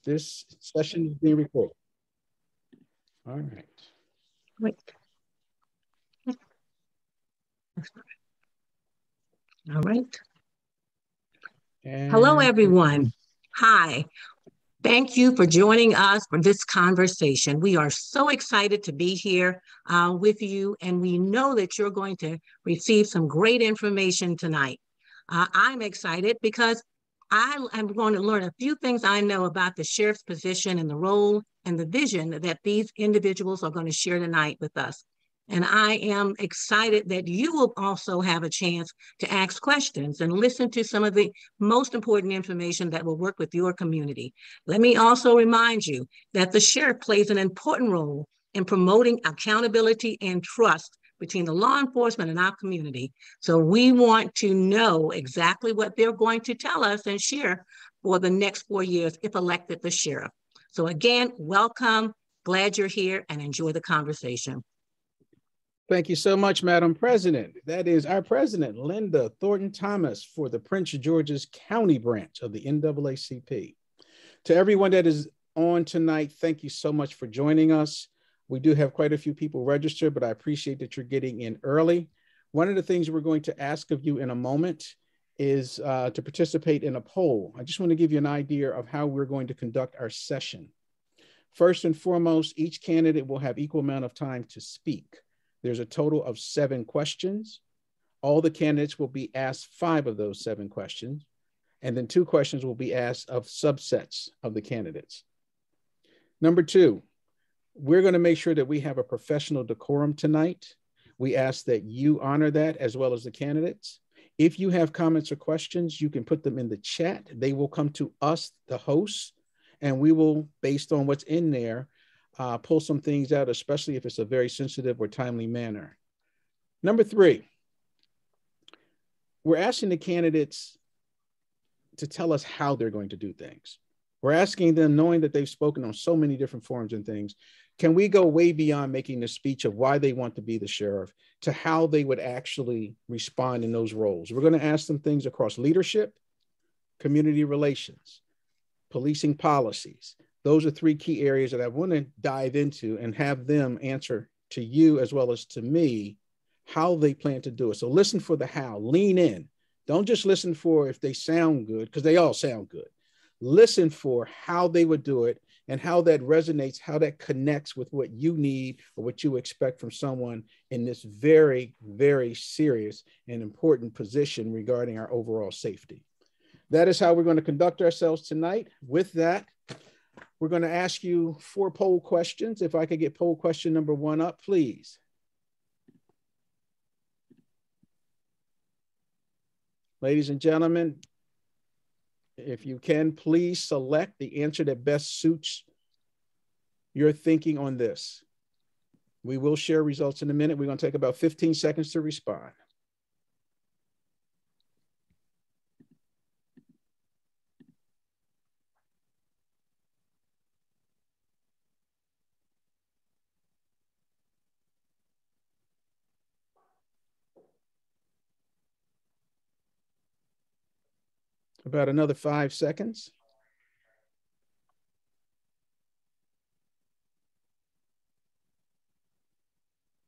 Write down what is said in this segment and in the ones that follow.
This session is being recorded. All right. Wait. All right. Hello, everyone. Hi. Thank you for joining us for this conversation. We are so excited to be here with you, and we know that you're going to receive some great information tonight. I'm excited because I am going to learn a few things I know about the sheriff's position and the role and the vision that these individuals are going to share tonight with us. And I am excited that you will also have a chance to ask questions and listen to some of the most important information that will work with your community. Let me also remind you that the sheriff plays an important role in promoting accountability and trust between the law enforcement and our community. So we want to know exactly what they're going to tell us and share for the next 4 years if elected the sheriff. So again, welcome, glad you're here, and enjoy the conversation. Thank you so much, Madam President. That is our president, Linda Thornton-Thomas, for the Prince George's County branch of the NAACP. To everyone that is on tonight, thank you so much for joining us. We do have quite a few people registered, but I appreciate that you're getting in early. One of the things we're going to ask of you in a moment is to participate in a poll. I just want to give you an idea of how we're going to conduct our session. First and foremost, each candidate will have equal amount of time to speak. There's a total of 7 questions. All the candidates will be asked 5 of those 7 questions, and then 2 questions will be asked of subsets of the candidates. Number 2, we're going to make sure that we have a professional decorum tonight. We ask that you honor that as well as the candidates. If you have comments or questions, you can put them in the chat. They will come to us, the hosts, and we will, based on what's in there, pull some things out, especially if it's a very sensitive or timely manner. Number 3, we're asking the candidates to tell us how they're going to do things. We're asking them, knowing that they've spoken on so many different forums and things, can we go way beyond making the speech of why they want to be the sheriff to how they would actually respond in those roles? We're going to ask them things across leadership, community relations, policing policies. Those are 3 key areas that I want to dive into and have them answer to you as well as to me how they plan to do it. So listen for the how, lean in. Don't just listen for if they sound good, because they all sound good. Listen for how they would do it and how that resonates, how that connects with what you need or what you expect from someone in this very, very serious and important position regarding our overall safety. That is how we're going to conduct ourselves tonight. With that, we're going to ask you 4 poll questions. If I could get poll question number 1 up, please. Ladies and gentlemen, if you can, please select the answer that best suits your thinking on this. We will share results in a minute. We're going to take about 15 seconds to respond. About another 5 seconds.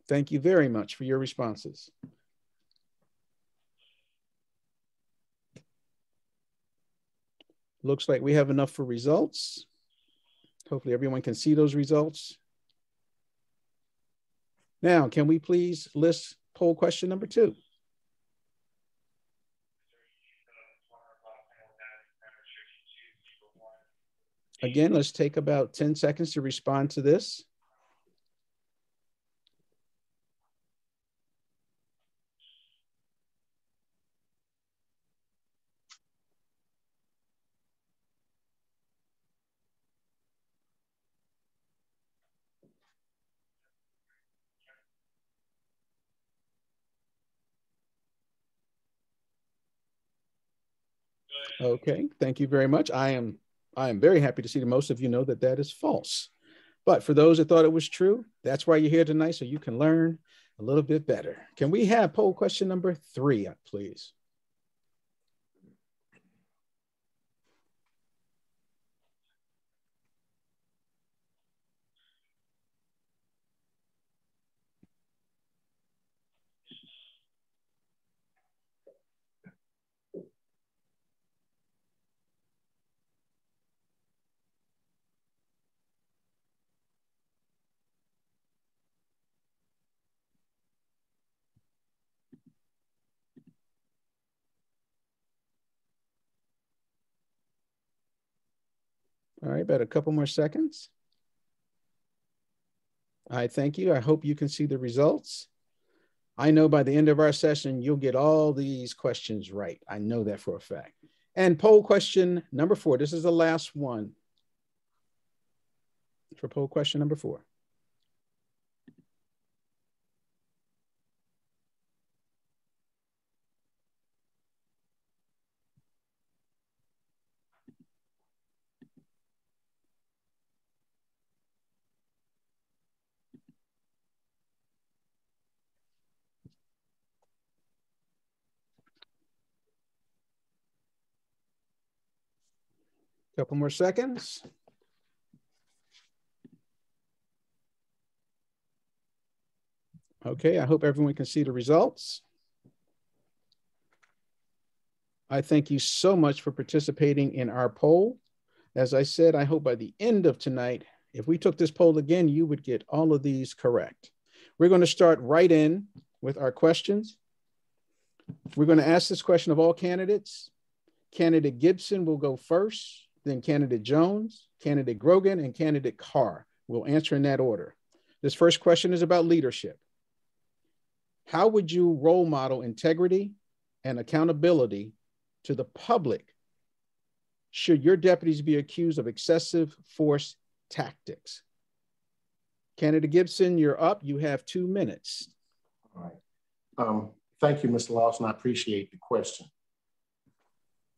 Thank you very much for your responses. Looks like we have enough for results. Hopefully everyone can see those results. Now, can we please list poll question number 2? Again, let's take about 10 seconds to respond to this. Okay, thank you very much. I am very happy to see that most of you know that that is false. But for those that thought it was true, that's why you're here tonight, so you can learn a little bit better. Can we have poll question number 3 up, please? All right, about a couple more seconds. All right, thank you. I hope you can see the results. I know by the end of our session, you'll get all these questions right. I know that for a fact. And poll question number 4. This is the last one for poll question number 4. Couple more seconds. Okay, I hope everyone can see the results. I thank you so much for participating in our poll. As I said, I hope by the end of tonight, if we took this poll again, you would get all of these correct. We're going to start right in with our questions. We're going to ask this question of all candidates. Candidate Gibson will go first, then candidate Jones, candidate Grogan, and candidate Carr. We'll answer in that order. This first question is about leadership. How would you role model integrity and accountability to the public should your deputies be accused of excessive force tactics? Candidate Gibson, you're up. You have 2 minutes. All right. Thank you, Mr. Lawson. I appreciate the question.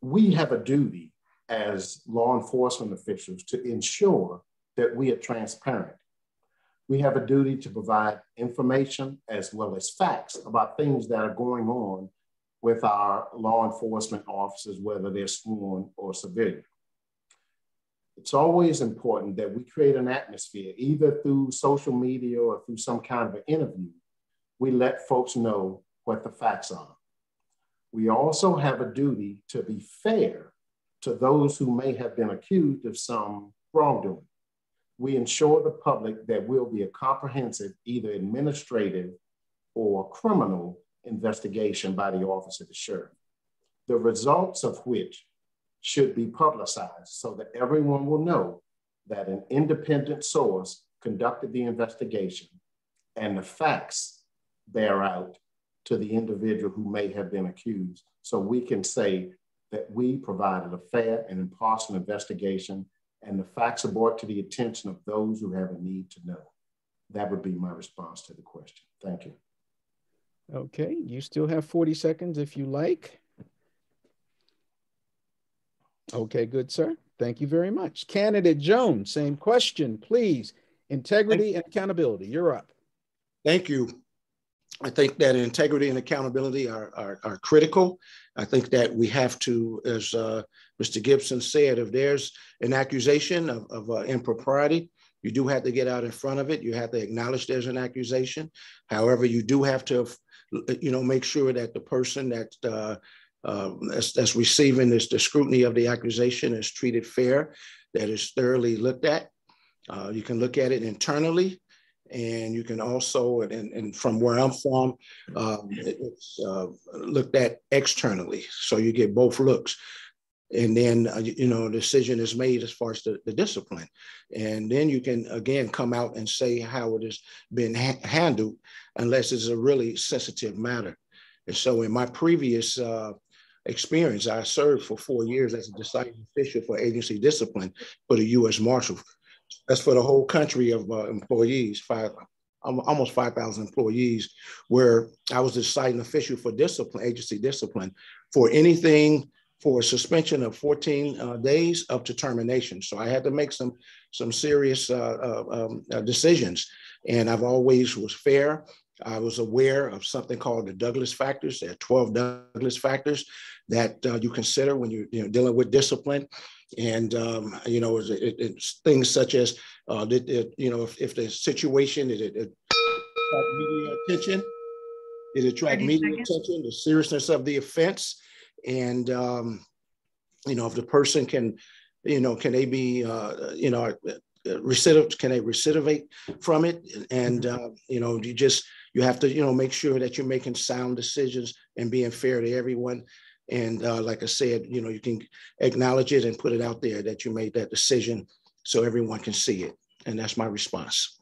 We have a duty as law enforcement officials to ensure that we are transparent. We have a duty to provide information as well as facts about things that are going on with our law enforcement officers, whether they're sworn or civilian. It's always important that we create an atmosphere, either through social media or through some kind of an interview. We let folks know what the facts are. We also have a duty to be fair to those who may have been accused of some wrongdoing. We ensure the public that will be a comprehensive, either administrative or criminal investigation by the Office of the Sheriff, the results of which should be publicized so that everyone will know that an independent source conducted the investigation and the facts bear out to the individual who may have been accused. So we can say that we provided a fair and impartial investigation and the facts are brought to the attention of those who have a need to know. That would be my response to the question. Thank you. Okay, you still have 40 seconds if you like. Okay, good, sir. Thank you very much. Candidate Jones, same question, please. Integrity and accountability, you're up. Thank you. I think that integrity and accountability are critical. I think that we have to, as Mr. Gibson said, if there's an accusation of impropriety, you do have to get out in front of it. You have to acknowledge there's an accusation. However, you do have to, make sure that the person that's receiving the scrutiny of the accusation is treated fair, that is thoroughly looked at. You can look at it internally. And you can also, and from where I'm from, it's looked at externally. So you get both looks. And then, a decision is made as far as the discipline. And then you can, again, come out and say how it has been handled, unless it's a really sensitive matter. And so in my previous experience, I served for 4 years as a deciding official for agency discipline for the U.S. Marshal. That's for the whole country of employees, almost 5,000 employees, where I was the deciding official for discipline, agency discipline, for anything for a suspension of 14 days up to termination. So I had to make some serious decisions, and I've always was fair. I was aware of something called the Douglas factors. There are 12 Douglas factors that you consider when you're dealing with discipline. And, it's things such as, if the situation, it attract media attention, the seriousness of the offense. And, if the person can they be, recidivate from it? And, you have to, make sure that you're making sound decisions and being fair to everyone. And like I said, you know, you can acknowledge it and put it out there that you made that decision so everyone can see it. And that's my response.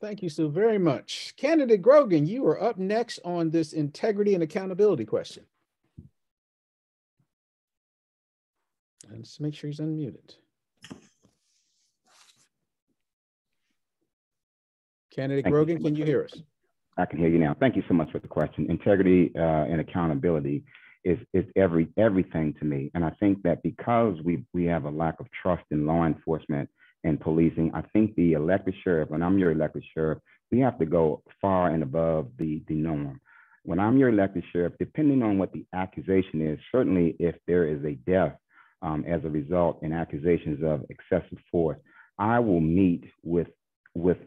Thank you so very much. Candidate Grogan, you are up next on this integrity and accountability question. And let's make sure he's unmuted. Candidate Grogan, can you hear us? I can hear you now. Thank you so much for the question. Integrity and accountability is everything to me. And I think that because we have a lack of trust in law enforcement and policing, I think the elected sheriff, when I'm your elected sheriff, we have to go far and above the norm. When I'm your elected sheriff, depending on what the accusation is, certainly if there is a death as a result in accusations of excessive force, I will meet with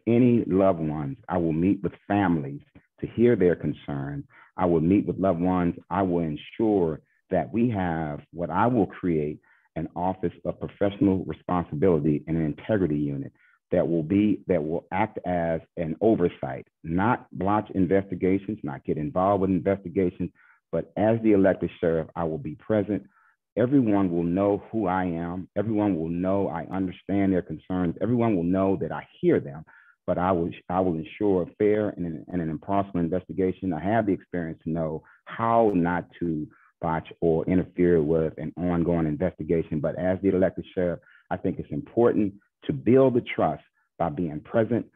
any loved ones. I will meet with families to hear their concerns. I will meet with loved ones. I will ensure that we have what I will create an office of professional responsibility and an integrity unit that will act as an oversight, not blotch investigations, not get involved with investigations, but as the elected sheriff, I will be present. Everyone will know who I am. Everyone will know I understand their concerns. Everyone will know that I hear them, but I will ensure a fair and an impartial investigation. I have the experience to know how not to botch or interfere with an ongoing investigation. But as the elected sheriff, I think it's important to build the trust by being present,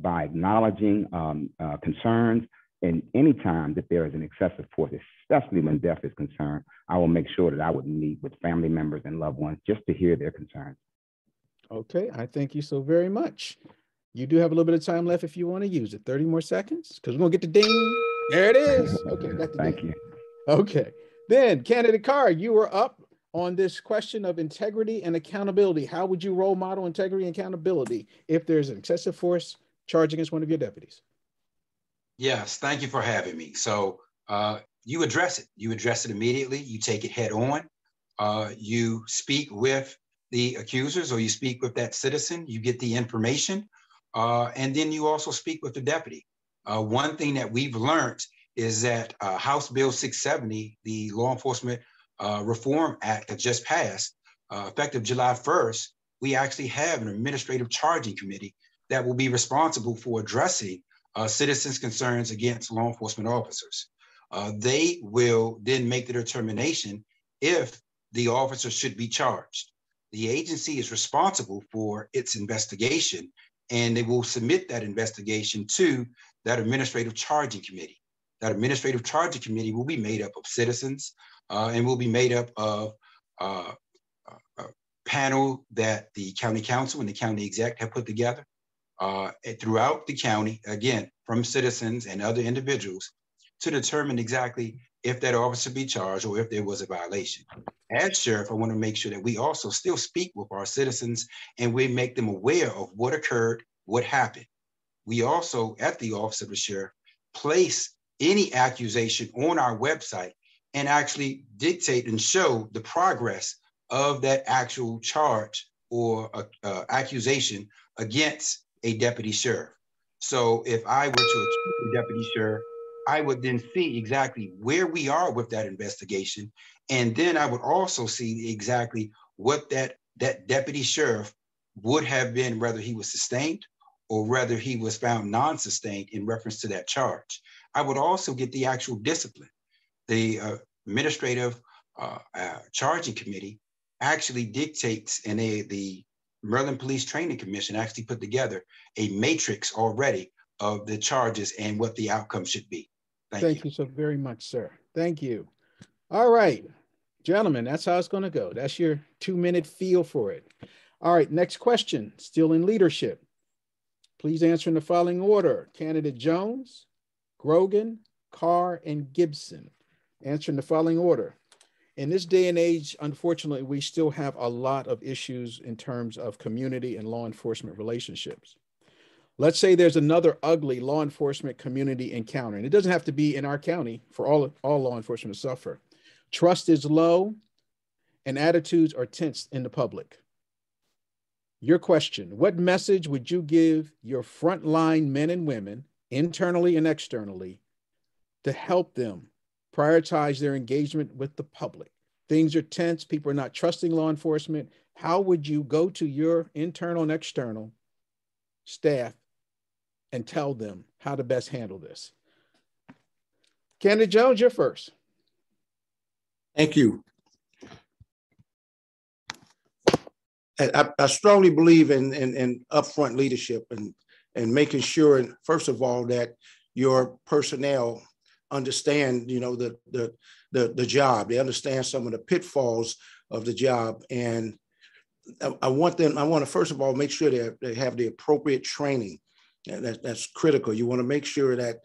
by acknowledging concerns. And any time that there is an excessive force, especially when death is concerned, I will make sure that I would meet with family members and loved ones just to hear their concerns. Okay, I thank you so very much. You do have a little bit of time left if you want to use it. 30 more seconds, because we're going to get the ding. There it is. Okay, got the ding. Thank you. Okay, then Candidate Carr, you were up on this question of integrity and accountability. How would you role model integrity and accountability if there's an excessive force charge against one of your deputies? Yes, thank you for having me. So you address it. You address it immediately. You take it head on. You speak with the accusers or you speak with that citizen. You get the information. And then you also speak with the deputy. One thing that we've learned is that House Bill 670, the Law Enforcement Reform Act that just passed, effective July 1st, we actually have an administrative charging committee that will be responsible for addressing citizens' concerns against law enforcement officers. They will then make the determination if the officer should be charged. The agency is responsible for its investigation, and they will submit that investigation to that administrative charging committee. That administrative charging committee will be made up of citizens and will be made up of a panel that the county council and the county exec have put together throughout the county, again, from citizens and other individuals to determine exactly if that officer be charged or if there was a violation. As sheriff, I want to make sure that we also still speak with our citizens and we make them aware of what occurred, what happened. We also, at the office of the sheriff, place any accusation on our website and actually dictate and show the progress of that actual charge or accusation against a deputy sheriff. So if I were to accuse a deputy sheriff, I would then see exactly where we are with that investigation. And then I would also see exactly what that deputy sheriff would have been, whether he was sustained or whether he was found non-sustained in reference to that charge. I would also get the actual discipline. The administrative charging committee actually dictates, and the Maryland Police Training Commission actually put together a matrix already of the charges and what the outcome should be. Thank you so very much, sir. Thank you. All right, gentlemen, that's how it's going to go. That's your 2-minute feel for it. All right, next question, still in leadership. Please answer in the following order. Candidate Jones, Grogan, Carr, and Gibson. Answer in the following order. In this day and age, unfortunately, we still have a lot of issues in terms of community and law enforcement relationships. Let's say there's another ugly law enforcement community encounter, and it doesn't have to be in our county for all law enforcement to suffer. Trust is low and attitudes are tense in the public. Your question, what message would you give your frontline men and women, internally and externally, to help them prioritize their engagement with the public. Things are tense, people are not trusting law enforcement. How would you go to your internal and external staff and tell them how to best handle this? Candidate Jones, you're first. Thank you. I strongly believe in upfront leadership and making sure, first of all, that your personnel understand, the job. They understand some of the pitfalls of the job. And I want to, first of all, make sure that they have the appropriate training. And that's critical. You want to make sure that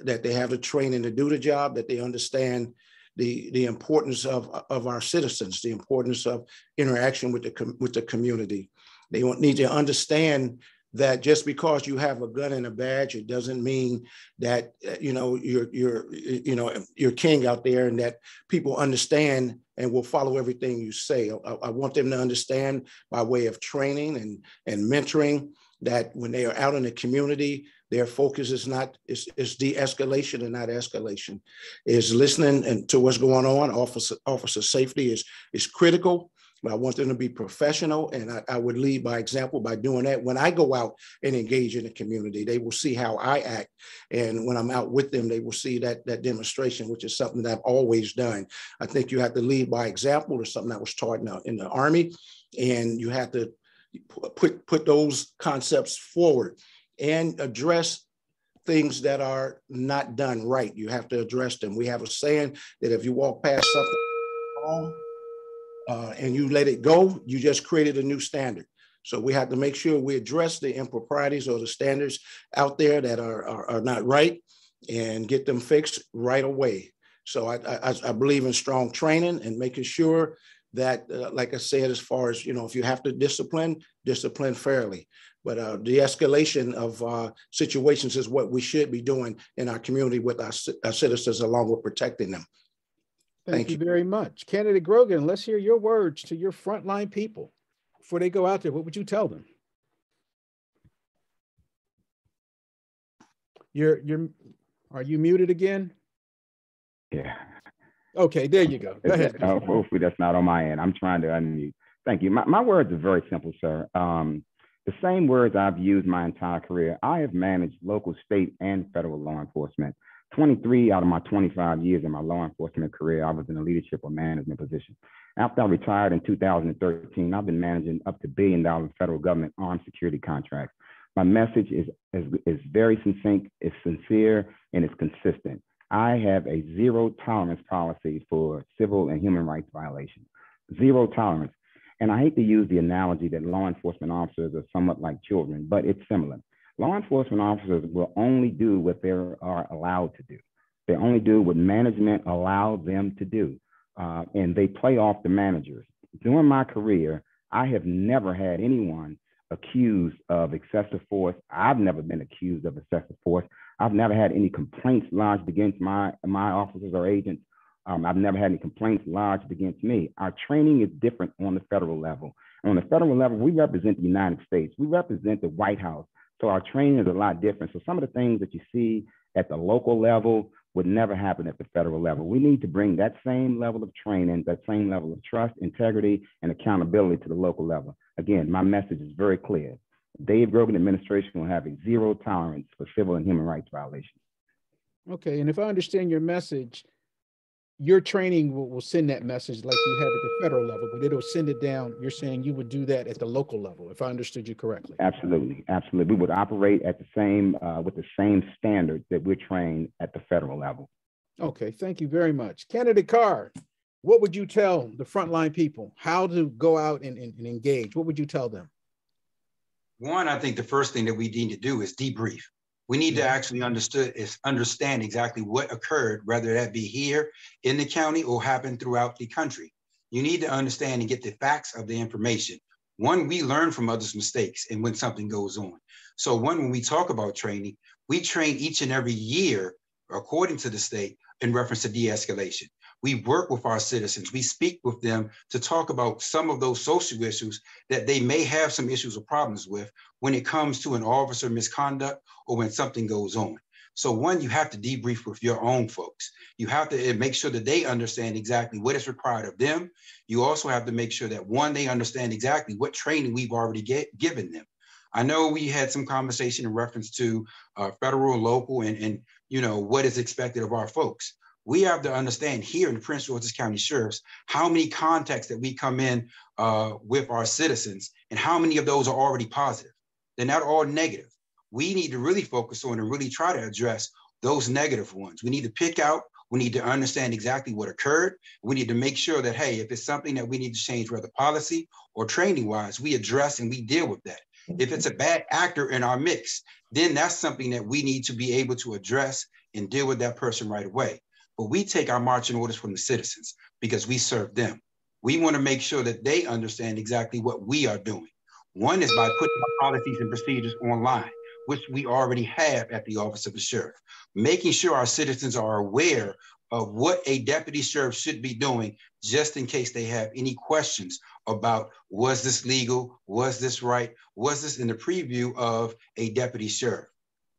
they have the training to do the job, that they understand the importance of our citizens, the importance of interaction with the community. They need to understand that just because you have a gun and a badge, it doesn't mean that you're king out there, and that people understand and will follow everything you say. I want them to understand by way of training and mentoring that when they are out in the community, their focus is de-escalation and not escalation. Is listening to what's going on. Officer safety is critical, but I want them to be professional, and I would lead by example by doing that. When I go out and engage in the community, they will see how I act, and when I'm out with them, they will see that demonstration, which is something that I've always done. I think you have to lead by example. It's something that was taught in the Army, and you have to put those concepts forward and address things that are not done right. You have to address them. We have a saying that if you walk past something wrong and you let it go, you just created a new standard. So we have to make sure we address the improprieties or the standards out there that are not right and get them fixed right away. So I believe in strong training and making sure that, like I said, as far as, if you have to discipline fairly. But de-escalation of situations is what we should be doing in our community with our citizens, along with protecting them. Thank you very much. Candidate Grogan, let's hear your words to your frontline people before they go out there. What would you tell them? Are you muted again? Yeah. Okay, there you go. Go ahead. Hopefully that's not on my end. I'm trying to unmute. Thank you. My words are very simple, sir. The same words I've used my entire career. I have managed local, state, and federal law enforcement. 23 out of my 25 years in my law enforcement career, I was in a leadership or management position. After I retired in 2013, I've been managing up to $1 billion federal government armed security contracts. My message is very succinct, it's sincere, and it's consistent. I have a zero tolerance policy for civil and human rights violations. Zero tolerance. And I hate to use the analogy that law enforcement officers are somewhat like children, but it's similar. Law enforcement officers will only do what they are allowed to do. They only do what management allows them to do. And they play off the managers. During my career, I have never had anyone accused of excessive force. I've never been accused of excessive force. I've never had any complaints lodged against my officers or agents. I've never had any complaints lodged against me. Our training is different on the federal level. On the federal level, we represent the United States. We represent the White House. So our training is a lot different. So some of the things that you see at the local level would never happen at the federal level. We need to bring that same level of training, that same level of trust, integrity, and accountability to the local level. Again, my message is very clear. Dave Grogan administration will have a zero tolerance for civil and human rights violations. Okay, and if I understand your message, your training will send that message like you have at the federal level, but it'll send it down. You're saying you would do that at the local level, if I understood you correctly. Absolutely, absolutely. We would operate at the same, with the same standards that we're trained at the federal level. Okay, thank you very much. Candidate Carr, what would you tell the frontline people how to go out and engage? What would you tell them? One, I think the first thing that we need to do is debrief. We need to actually understand exactly what occurred, whether that be here in the county or happened throughout the country. You need to understand and get the facts of the information. One, we learn from others' mistakes and when something goes on. So one, when we talk about training, we train each and every year, according to the state, in reference to de-escalation. We work with our citizens. We speak with them to talk about some of those social issues that they may have some issues or problems with when it comes to an officer misconduct or when something goes on. So one, you have to debrief with your own folks. You have to make sure that they understand exactly what is required of them. You also have to make sure that one, they understand exactly what training we've already given them. I know we had some conversation in reference to federal, local, and you know, what is expected of our folks. We have to understand here in the Prince George's County Sheriff's how many contacts that we come in with our citizens and how many of those are already positive. They're not all negative. We need to really focus on and really try to address those negative ones. We need to pick out, we need to understand exactly what occurred. We need to make sure that, hey, if it's something that we need to change, whether policy or training wise, we address and we deal with that. If it's a bad actor in our mix, then that's something that we need to be able to address and deal with that person right away. But we take our marching orders from the citizens because we serve them. We want to make sure that they understand exactly what we are doing. One is by putting our policies and procedures online, which we already have at the Office of the Sheriff, making sure our citizens are aware of what a deputy sheriff should be doing, just in case they have any questions about, was this legal? Was this right? Was this in the preview of a deputy sheriff?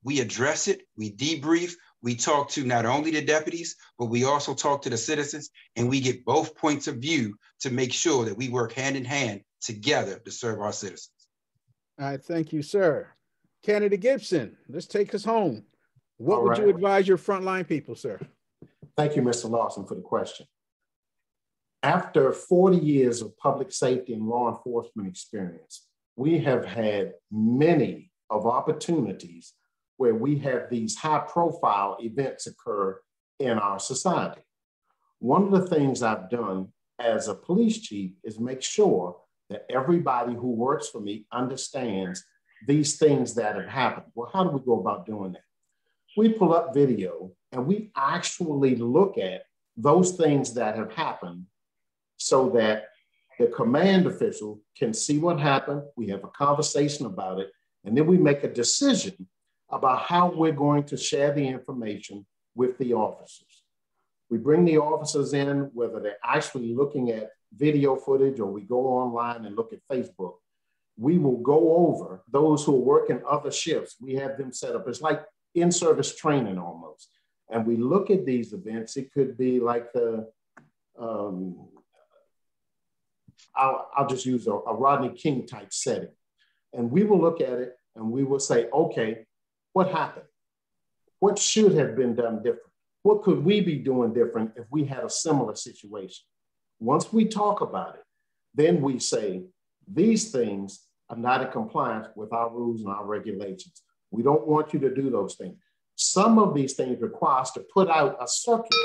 We address it, we debrief, we talk to not only the deputies, but we also talk to the citizens, and we get both points of view to make sure that we work hand in hand together to serve our citizens. All right, thank you, sir. Candidate Gibson, let's take us home. What would you right. advise your frontline people, sir? Thank you, Mr. Lawson, for the question. After 40 years of public safety and law enforcement experience, we have had many of opportunities where we have these high-profile events occur in our society. One of the things I've done as a police chief is make sure that everybody who works for me understands these things that have happened. Well, how do we go about doing that? We pull up video and we actually look at those things that have happened so that the command official can see what happened. We have a conversation about it, and then we make a decision about how we're going to share the information with the officers. We bring the officers in, whether they're actually looking at video footage or we go online and look at Facebook. We will go over those who are working other shifts. We have them set up. It's like in-service training almost. And we look at these events. It could be like the, I'll just use a Rodney King type setting. And we will look at it and we will say, okay, what happened? What should have been done different? What could we be doing different if we had a similar situation? Once we talk about it, then we say, these things are not in compliance with our rules and our regulations. We don't want you to do those things. Some of these things require us to put out a circular,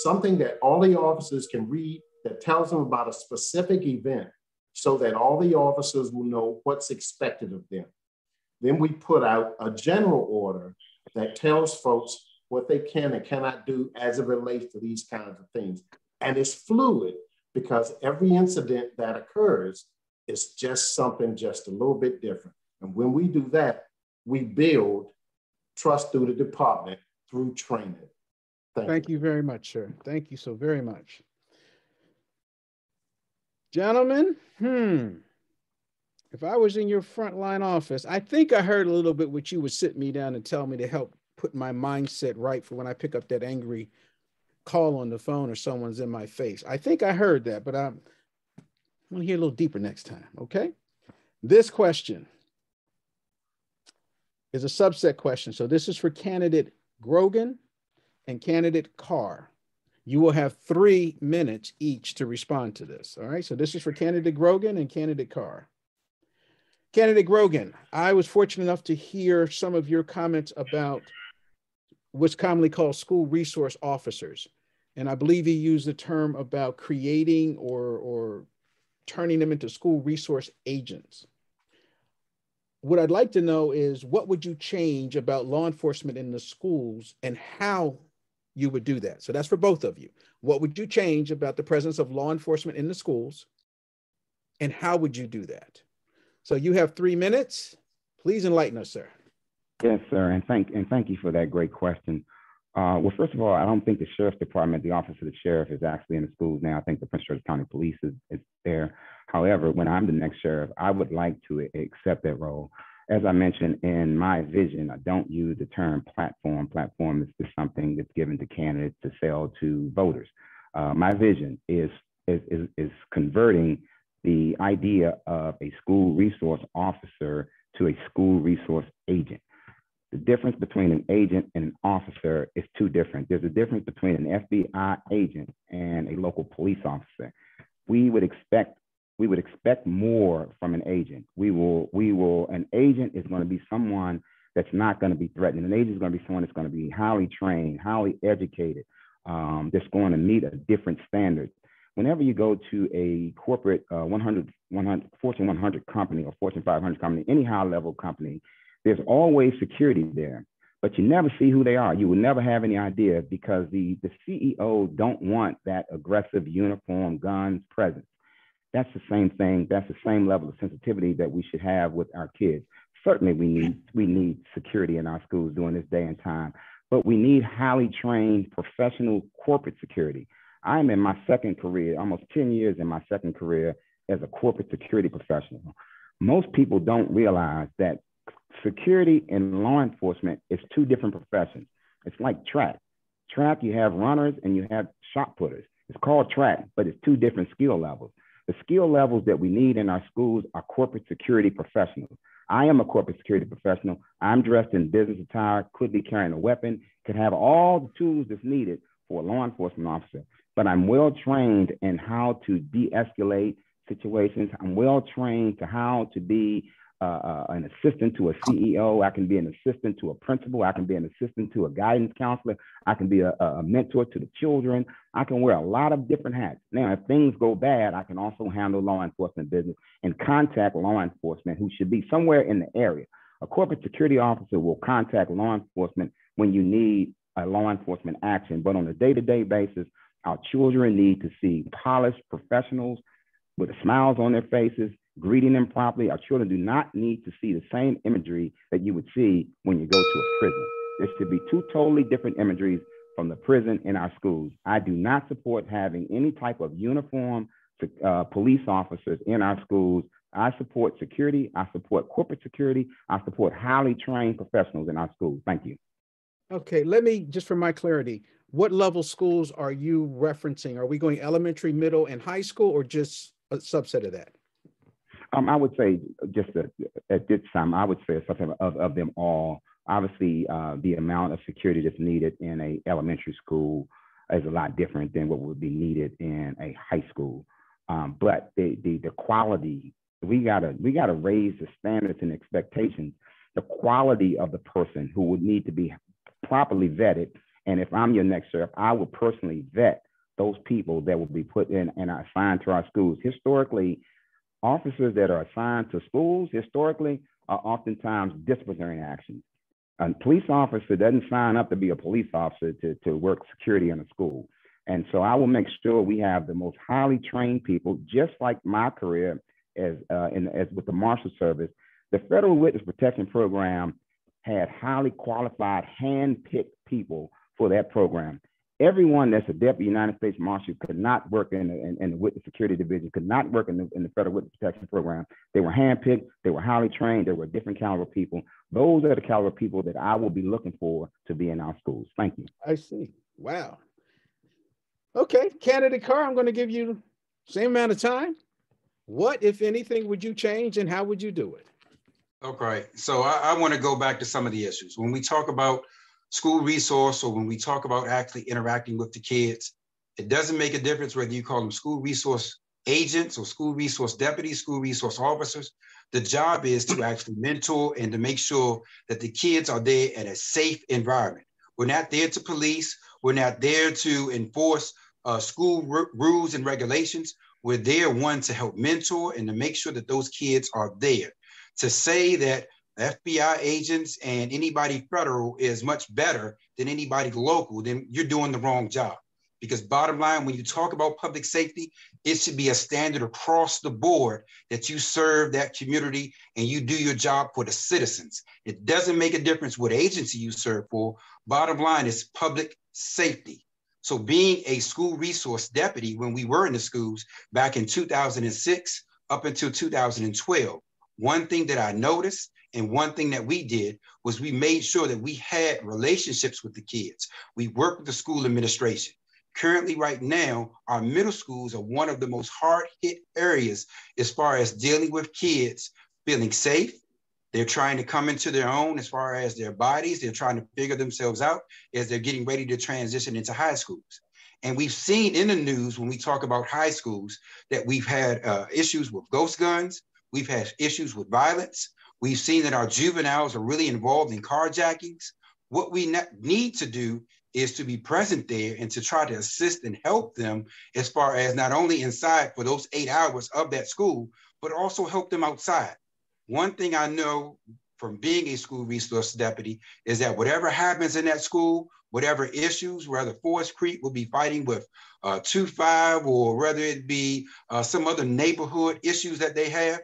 something that all the officers can read that tells them about a specific event so that all the officers will know what's expected of them. Then we put out a general order that tells folks what they can and cannot do as it relates to these kinds of things. And it's fluid because every incident that occurs is just something just a little bit different. And when we do that, we build trust through the department through training. Thank you very much, sir. Thank you so very much. Gentlemen, if I was in your frontline office, I think I heard a little bit what you would sit me down and tell me to help put my mindset right for when I pick up that angry call on the phone or someone's in my face. I think I heard that, but I want to hear a little deeper next time, okay? This question is a subset question. So this is for candidate Grogan and candidate Carr. You will have 3 minutes each to respond to this, all right? So this is for candidate Grogan and candidate Carr. Candidate Grogan, I was fortunate enough to hear some of your comments about what's commonly called school resource officers. And I believe you used the term about creating or turning them into school resource agents. What I'd like to know is what would you change about law enforcement in the schools and how you would do that? So that's for both of you. What would you change about the presence of law enforcement in the schools and how would you do that? So you have 3 minutes. Please enlighten us, sir. Yes, sir, and thank you for that great question. Well, first of all, I don't think the Sheriff's Department, the Office of the Sheriff, is actually in the schools now. I think the Prince George's County Police is there. However, when I'm the next sheriff, I would like to accept that role. as I mentioned in my vision, I don't use the term platform. Platform is just something that's given to candidates to sell to voters. My vision is converting the idea of a school resource officer to a school resource agent. The difference between an agent and an officer is too different. There's a difference between an FBI agent and a local police officer. We would expect more from an agent. An agent is going to be someone that's not going to be threatening. An agent is going to be someone that's going to be highly trained, highly educated, that's going to meet a different standard. Whenever you go to a corporate Fortune 100 company or Fortune 500 company, any high level company, there's always security there, but you never see who they are. You will never have any idea because the CEO don't want that aggressive uniform, guns presence. That's the same thing. That's the same level of sensitivity that we should have with our kids. Certainly we need security in our schools during this day and time, but we need highly trained professional corporate security. I'm in my second career, almost 10 years in my second career as a corporate security professional. Most people don't realize that security and law enforcement is two different professions. It's like track. Track, you have runners and you have shot putters. It's called track, but it's two different skill levels. The skill levels that we need in our schools are corporate security professionals. I am a corporate security professional. I'm dressed in business attire, could be carrying a weapon, could have all the tools that's needed for a law enforcement officer. But I'm well trained in how to de-escalate situations. I'm well trained to how to be an assistant to a CEO. I can be an assistant to a principal. I can be an assistant to a guidance counselor. I can be a mentor to the children. I can wear a lot of different hats. Now, if things go bad, I can also handle law enforcement business and contact law enforcement who should be somewhere in the area. A corporate security officer will contact law enforcement when you need a law enforcement action, but on a day-to-day basis, our children need to see polished professionals with smiles on their faces, greeting them properly. Our children do not need to see the same imagery that you would see when you go to a prison. There should be two totally different imageries from the prison in our schools. I do not support having any type of uniform police officers in our schools. I support security. I support corporate security. I support highly trained professionals in our schools. Thank you. Okay, let me, just for my clarity, what level schools are you referencing? Are we going elementary, middle, and high school, or just a subset of that? I would say just at this time, I would say a subset of them all. Obviously, the amount of security that's needed in a elementary school is a lot different than what would be needed in a high school. But the quality, we gotta raise the standards and expectations. The quality of the person who would need to be properly vetted. And if I'm your next sheriff, I will personally vet those people that will be put in and are assigned to our schools. Historically, officers that are assigned to schools are oftentimes disciplinary actions. A police officer doesn't sign up to be a police officer to work security in a school. And so I will make sure we have the most highly trained people, just like my career as with the Marshal Service. The Federal Witness Protection Program had highly qualified, hand-picked people for that program. Everyone that's a deputy United States Marshal could not work in the Witness Security Division, could not work in the Federal Witness Protection Program. They were handpicked, they were highly trained, they were different caliber people. Those are the caliber people that I will be looking for to be in our schools. Thank you. I see. Wow. Okay, candidate Carr, I'm going to give you the same amount of time. What, if anything, would you change and how would you do it? Okay, so I want to go back to some of the issues. When we talk about school resource, or when we talk about actually interacting with the kids, it doesn't make a difference whether you call them school resource agents or school resource deputies, school resource officers. The job is to actually mentor and to make sure that the kids are there in a safe environment. We're not there to police. We're not there to enforce school rules and regulations. We're there, one, to help mentor and to make sure that those kids are there. To say that FBI agents and anybody federal is much better than anybody local, then you're doing the wrong job. Because bottom line, when you talk about public safety, it should be a standard across the board that you serve that community and you do your job for the citizens. It doesn't make a difference what agency you serve for. Bottom line is public safety. So being a school resource deputy, when we were in the schools back in 2006 up until 2012, one thing that I noticed And one thing that we did was we made sure that we had relationships with the kids. We worked with the school administration. Currently, right now, our middle schools are one of the most hard-hit areas as far as dealing with kids feeling safe. They're trying to come into their own as far as their bodies. They're trying to figure themselves out as they're getting ready to transition into high schools. And we've seen in the news when we talk about high schools that we've had issues with ghost guns. We've had issues with violence. We've seen that our juveniles are really involved in carjackings. What we need to do is to be present there and to try to assist and help them as far as not only inside for those 8 hours of that school, but also help them outside. One thing I know from being a school resource deputy is that whatever happens in that school, whatever issues, whether Forest Creek will be fighting with 2-5 or whether it be some other neighborhood issues that they have,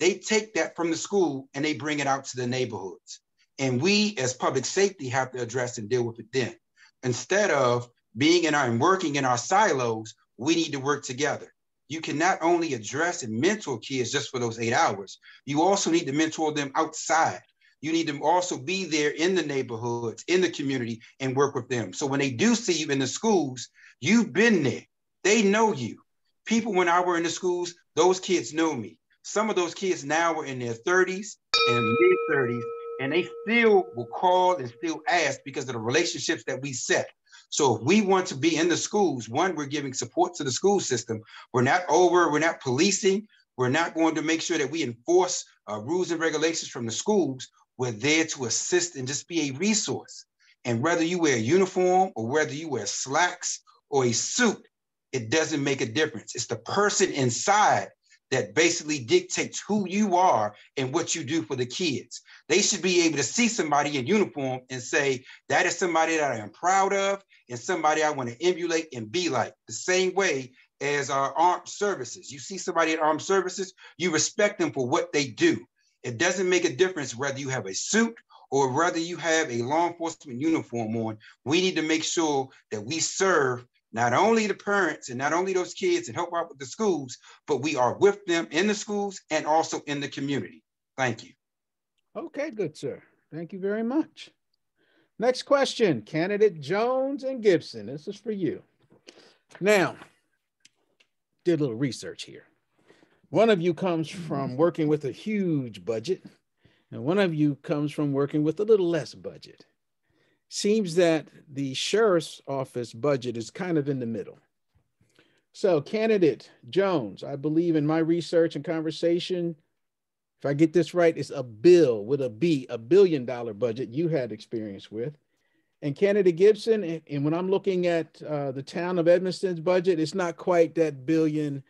they take that from the school and they bring it out to the neighborhoods. And we as public safety have to address and deal with it then. Instead of being in our and working in our silos, we need to work together. You can not only address and mentor kids just for those 8 hours, you also need to mentor them outside. You need to also be there in the neighborhoods, in the community, and work with them. So when they do see you in the schools, you've been there. They know you. People, when I were in the schools, those kids know me. Some of those kids now are in their 30s and mid-30s, and they still will call and still ask because of the relationships that we set. So if we want to be in the schools, one, we're giving support to the school system. We're not policing. We're not going to make sure that we enforce rules and regulations from the schools. We're there to assist and just be a resource. And whether you wear a uniform or whether you wear slacks or a suit, it doesn't make a difference. It's the person inside that basically dictates who you are and what you do for the kids. They should be able to see somebody in uniform and say, that is somebody that I am proud of and somebody I want to emulate and be like. The same way as our armed services. You see somebody in armed services, you respect them for what they do. It doesn't make a difference whether you have a suit or whether you have a law enforcement uniform on. We need to make sure that we serve not only the parents and not only those kids and help out with the schools, but we are with them in the schools and also in the community. Thank you. Okay, good, sir. Thank you very much. Next question, candidate Jones and Gibson. This is for you. Now, did a little research here. One of you comes from working with a huge budget, and one of you comes from working with a little less budget. Seems that the sheriff's office budget is kind of in the middle. So candidate Jones, I believe in my research and conversation, if I get this right, it's a bill with a B, $1 billion budget you had experience with. And candidate Gibson, and when I'm looking at the town of Edmonston's budget, it's not quite that billion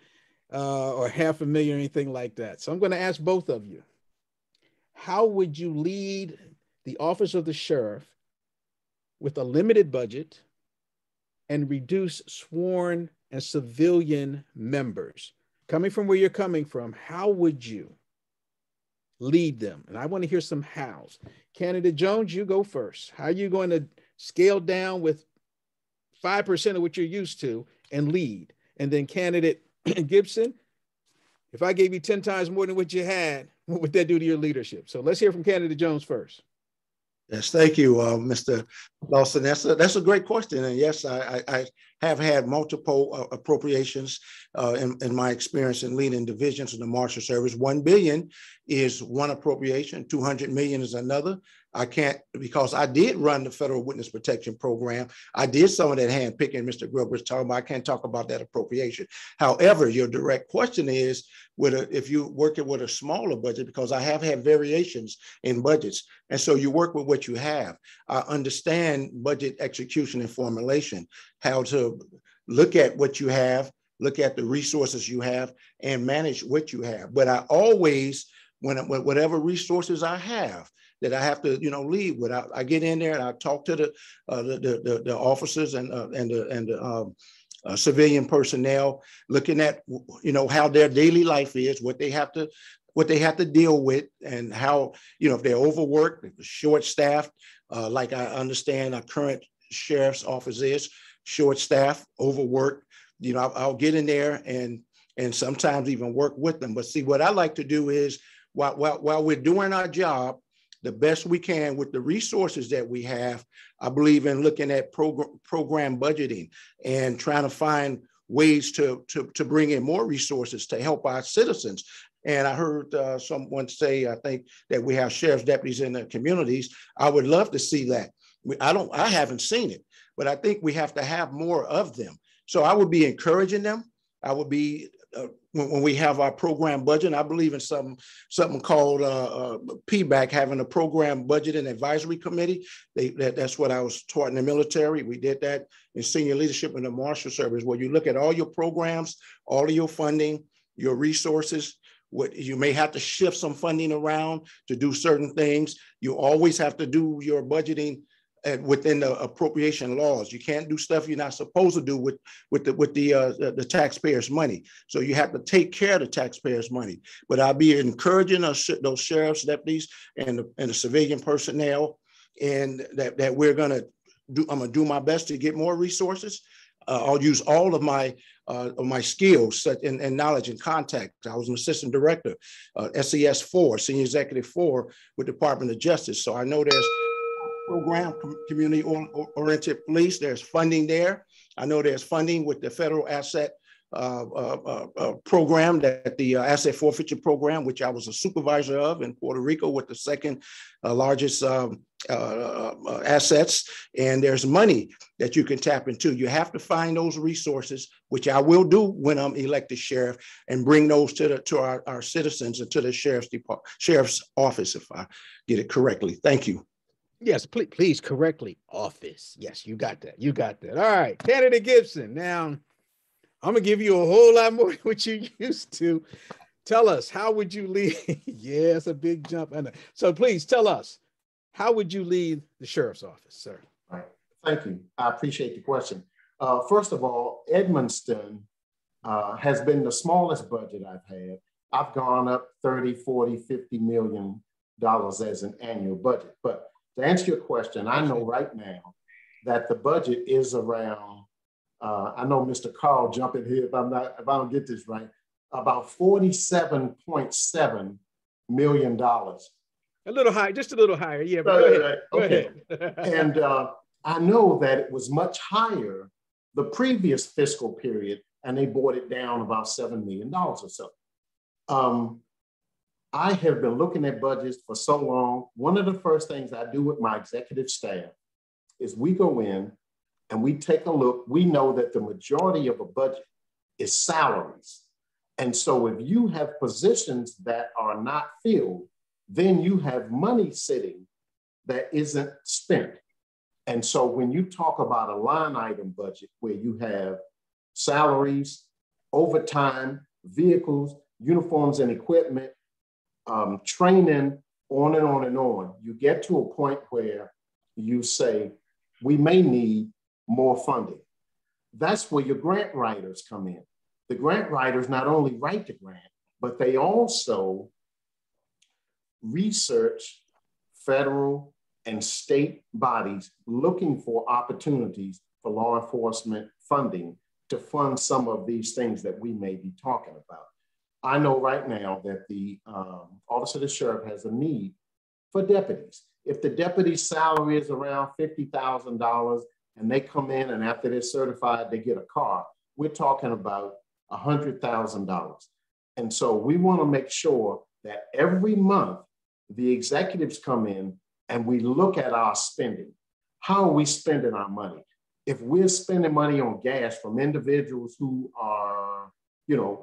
or $500,000 or anything like that. So I'm going to ask both of you, how would you lead the office of the sheriff with a limited budget and reduce sworn and civilian members? Coming from where you're coming from, how would you lead them? And I want to hear some hows. Candidate Jones, you go first. How are you going to scale down with 5% of what you're used to and lead? And then candidate Gibson, if I gave you 10 times more than what you had, what would that do to your leadership? So let's hear from candidate Jones first. Yes, thank you, Mr. Lawson. That's a great question. And yes, I have had multiple appropriations in my experience in leading divisions of the Marshal Service. $1 billion is one appropriation, $200 million is another. I can't, because I did run the Federal Witness Protection Program. I did some of that hand picking Mr. Grubb was talking about. I can't talk about that appropriation. However, your direct question is, if you're working with a smaller budget, because I have had variations in budgets. And so you work with what you have. I understand budget execution and formulation, how to look at what you have, look at the resources you have, and manage what you have. But I always, whatever resources I have, that I have to, lead with. I get in there and I talk to the officers and the civilian personnel, looking at, how their daily life is, what they have to deal with, and how, if they're overworked, if they're short-staffed, like I understand our current sheriff's office is short-staffed, overworked. I'll get in there and sometimes even work with them. But see, what I like to do is while we're doing our job the best we can with the resources that we have, I believe in looking at program budgeting and trying to find ways to bring in more resources to help our citizens. And I heard someone say, I think, that we have sheriff's deputies in the communities. I would love to see that. I haven't seen it, but I think we have to have more of them. So I would be encouraging them. I would be, when we have our program budget, I believe in something called PBAC, having a program budget and advisory committee. That's what I was taught in the military. We did that in senior leadership in the Marshal Service, where you look at all your programs, all of your funding, your resources. What you may have to shift some funding around to do certain things. You always have to do your budgeting within the appropriation laws. You can't do stuff you're not supposed to do with the taxpayers' money. So you have to take care of the taxpayers' money. But I'll be encouraging those sheriff's deputies and the civilian personnel, and that we're gonna do. I'm gonna do my best to get more resources. I'll use all of my skills and knowledge and contacts. I was an assistant director, SES 4, Senior Executive 4 with Department of Justice. So I know there's program, community-oriented police. There's funding there. I know there's funding with the federal asset program, that the asset forfeiture program, which I was a supervisor of in Puerto Rico, with the second largest assets. And there's money that you can tap into. You have to find those resources, which I will do when I'm elected sheriff, and bring those to our citizens and to the sheriff's office, if I get it correctly. Thank you. Yes, please correctly, office. Yes, you got that. You got that. All right, Candidate Gibson. Now, I'm gonna give you a whole lot more than what you used to. Tell us, how would you lead? Yeah, it's a big jump. So please tell us, how would you lead the sheriff's office, sir? All right. Thank you. I appreciate the question. First of all, Edmundston has been the smallest budget I've had. I've gone up 30, 40, $50 million as an annual budget. But to answer your question, I know right now that the budget is around, I know Mr. Carl jump in here if I don't get this right, about $47.7 million. A little high, just a little higher, yeah. But go ahead. Okay. Go ahead. And I know that it was much higher the previous fiscal period, and they brought it down about $7 million or so. I have been looking at budgets for so long. One of the first things I do with my executive staff is we go in and we take a look. We know that the majority of a budget is salaries. And so if you have positions that are not filled, then you have money sitting that isn't spent. And so when you talk about a line item budget where you have salaries, overtime, vehicles, uniforms and equipment, training, on and on and on, you get to a point where you say, we may need more funding. That's where your grant writers come in. The grant writers not only write the grant, but they also research federal and state bodies looking for opportunities for law enforcement funding to fund some of these things that we may be talking about. I know right now that the Office of the Sheriff has a need for deputies. If the deputy's salary is around $50,000 and they come in and after they're certified, they get a car, we're talking about $100,000. And so we want to make sure that every month the executives come in and we look at our spending. How are we spending our money? If we're spending money on gas from individuals who are,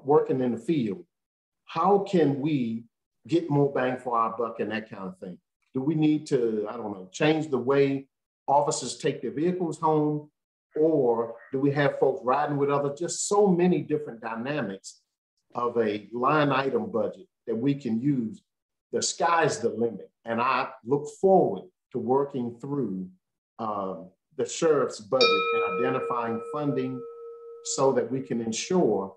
working in the field, how can we get more bang for our buck and that kind of thing? Do we need to, change the way officers take their vehicles home? Or do we have folks riding with others? Just so many different dynamics of a line item budget that we can use. The sky's the limit. And I look forward to working through the sheriff's budget and identifying funding so that we can ensure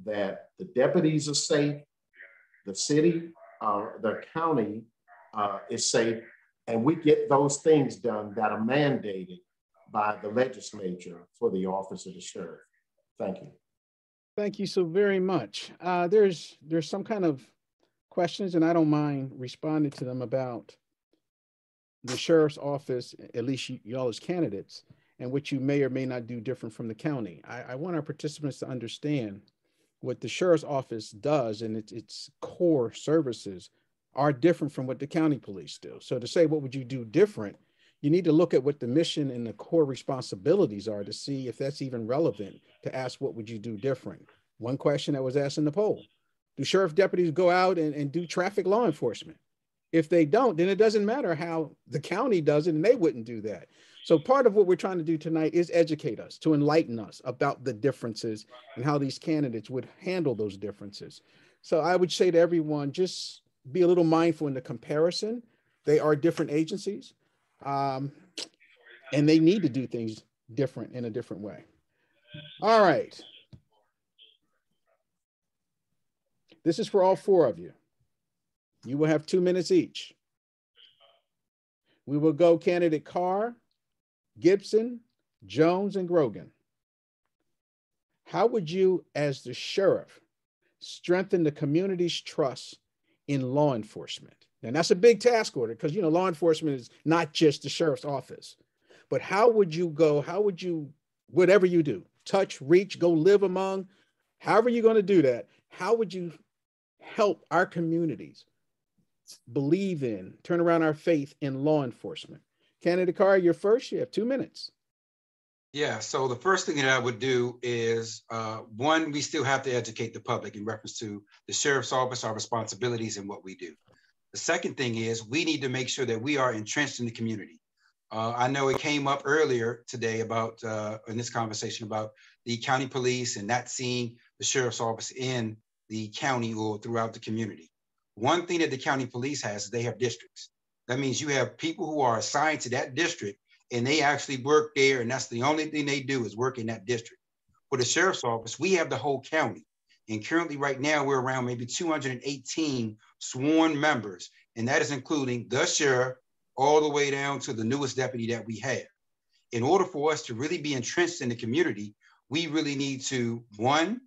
that the deputies are safe, the city, the county is safe, and we get those things done that are mandated by the legislature for the office of the sheriff. Thank you. Thank you so very much. There's some kind of questions, and I don't mind responding to them about the sheriff's office, at least y'all as candidates, and what you may or may not do different from the county. I want our participants to understand what the sheriff's office does, and its core services are different from what the county police do. So to say, what would you do different? You need to look at what the mission and the core responsibilities are to see if that's even relevant to ask, what would you do different? One question that was asked in the poll: do sheriff deputies go out and do traffic law enforcement? If they don't, then it doesn't matter how the county does it, and they wouldn't do that. So part of what we're trying to do tonight is educate us, to enlighten us about the differences and how these candidates would handle those differences. So I would say to everyone, just be a little mindful in the comparison. They are different agencies, and they need to do things different in a different way. All right. This is for all four of you. You will have 2 minutes each. We will go candidate Carr, Gibson, Jones, and Grogan. How would you, as the sheriff, strengthen the community's trust in law enforcement? And that's a big task order, because, you know, law enforcement is not just the sheriff's office. But how would you go, whatever you do, touch, reach, go live among, however you're going to do that, how would you help our communities believe in, turn around our faith in law enforcement? Candidate Carr, you're first. You have 2 minutes. Yeah, so the first thing that I would do is, one, we still have to educate the public in reference to the sheriff's office, our responsibilities, and what we do. The second thing is we need to make sure that we are entrenched in the community. I know it came up earlier today about, in this conversation, about the county police and not seeing the sheriff's office in the county or throughout the community. One thing that the county police has is they have districts. That means you have people who are assigned to that district, and they actually work there, and that's the only thing they do is work in that district. For the sheriff's office, we have the whole county. And currently right now, we're around maybe 218 sworn members, and that is including the sheriff all the way down to the newest deputy that we have. In order for us to really be entrenched in the community, we really need to, one,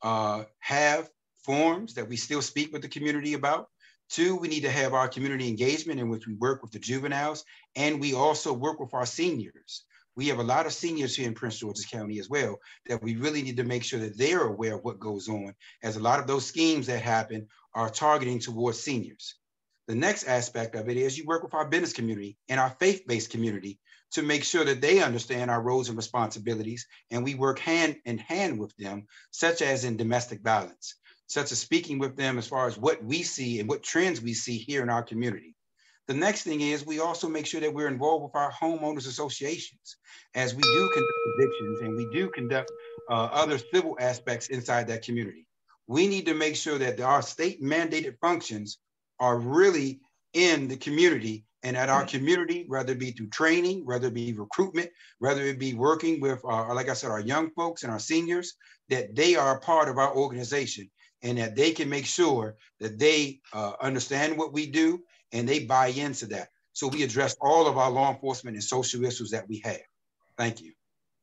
have forums that we still speak with the community about. Two, we need to have our community engagement in which we work with the juveniles, and we also work with our seniors. We have a lot of seniors here in Prince George's County as well that we really need to make sure that they're aware of what goes on, as a lot of those schemes that happen are targeting towards seniors. The next aspect of it is you work with our business community and our faith-based community to make sure that they understand our roles and responsibilities, and we work hand in hand with them, such as in domestic violence, such as speaking with them as far as what we see and what trends we see here in our community. The next thing is we also make sure that we're involved with our homeowners associations, as we do conduct evictions and we do conduct other civil aspects inside that community. We need to make sure that our state mandated functions are really in the community, and that our community, whether it be through training, whether it be recruitment, whether it be working with, like I said, our young folks and our seniors, that they are a part of our organization, and that they can make sure that they understand what we do and they buy into that. So we address all of our law enforcement and social issues that we have. Thank you.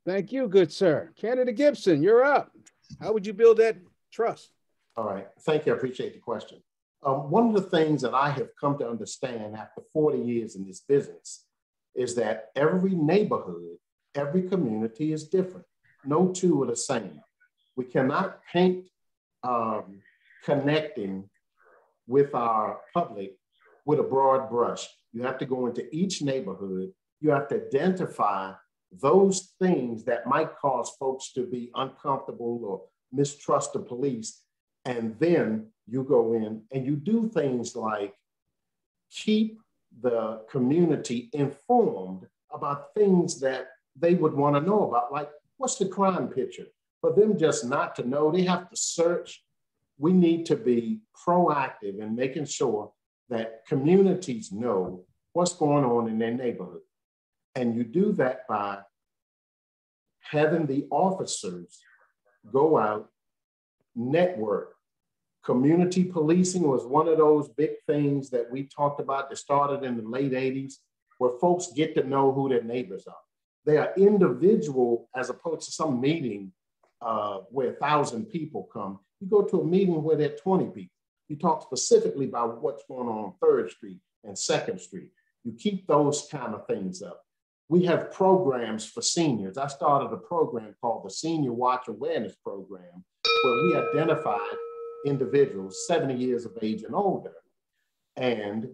Thank you, good sir. Candidate Gibson, you're up. How would you build that trust? All right, thank you, I appreciate the question. One of the things that I have come to understand after 40 years in this business is that every neighborhood, every community is different. No two are the same. We cannot paint connecting with our public with a broad brush. You have to go into each neighborhood. You have to identify those things that might cause folks to be uncomfortable or mistrust the police. And then you go in and you do things like keep the community informed about things that they would want to know about, like what's the crime picture? For them just not to know, they have to search. We need to be proactive in making sure that communities know what's going on in their neighborhood. And you do that by having the officers go out, network. Community policing was one of those big things that we talked about that started in the late 80s, where folks get to know who their neighbors are. They are individual as opposed to some meeting where 1,000 people come. You go to a meeting where there are 20 people. You talk specifically about what's going on 3rd Street and 2nd Street. You keep those kind of things up. We have programs for seniors. I started a program called the Senior Watch Awareness Program, where we identified individuals 70 years of age and older. And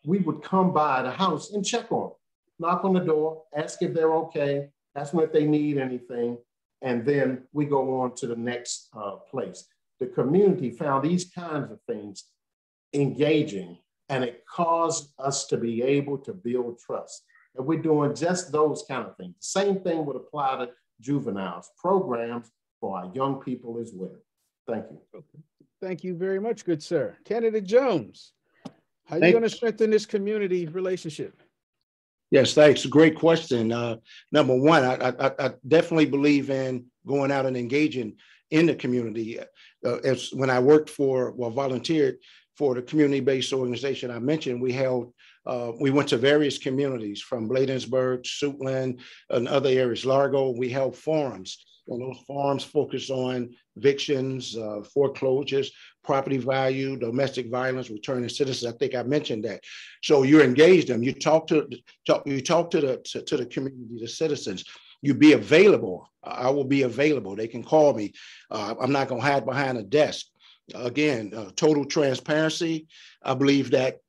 we would come by the house and check on them, knock on the door, ask if they're okay, ask them if they need anything, and then we go on to the next place. The community found these kinds of things engaging, and it caused us to be able to build trust. And we're doing just those kind of things. The same thing would apply to juveniles, programs for our young people as well. Thank you. Thank you very much, good sir. Candidate Jones, how are you going to strengthen this community relationship? Yes, thanks. Great question. Number one, I definitely believe in going out and engaging in the community. As when I worked for, well, volunteered for the community-based organization I mentioned, we went to various communities from Bladensburg, Suitland, and other areas, Largo. We held forums, and those forums focused on evictions, foreclosures, property value, domestic violence, returning citizens. I think I mentioned that. So you engage them. You talk to the community, the citizens. You be available. I will be available. They can call me. I'm not going to hide behind a desk. Again, total transparency. I believe that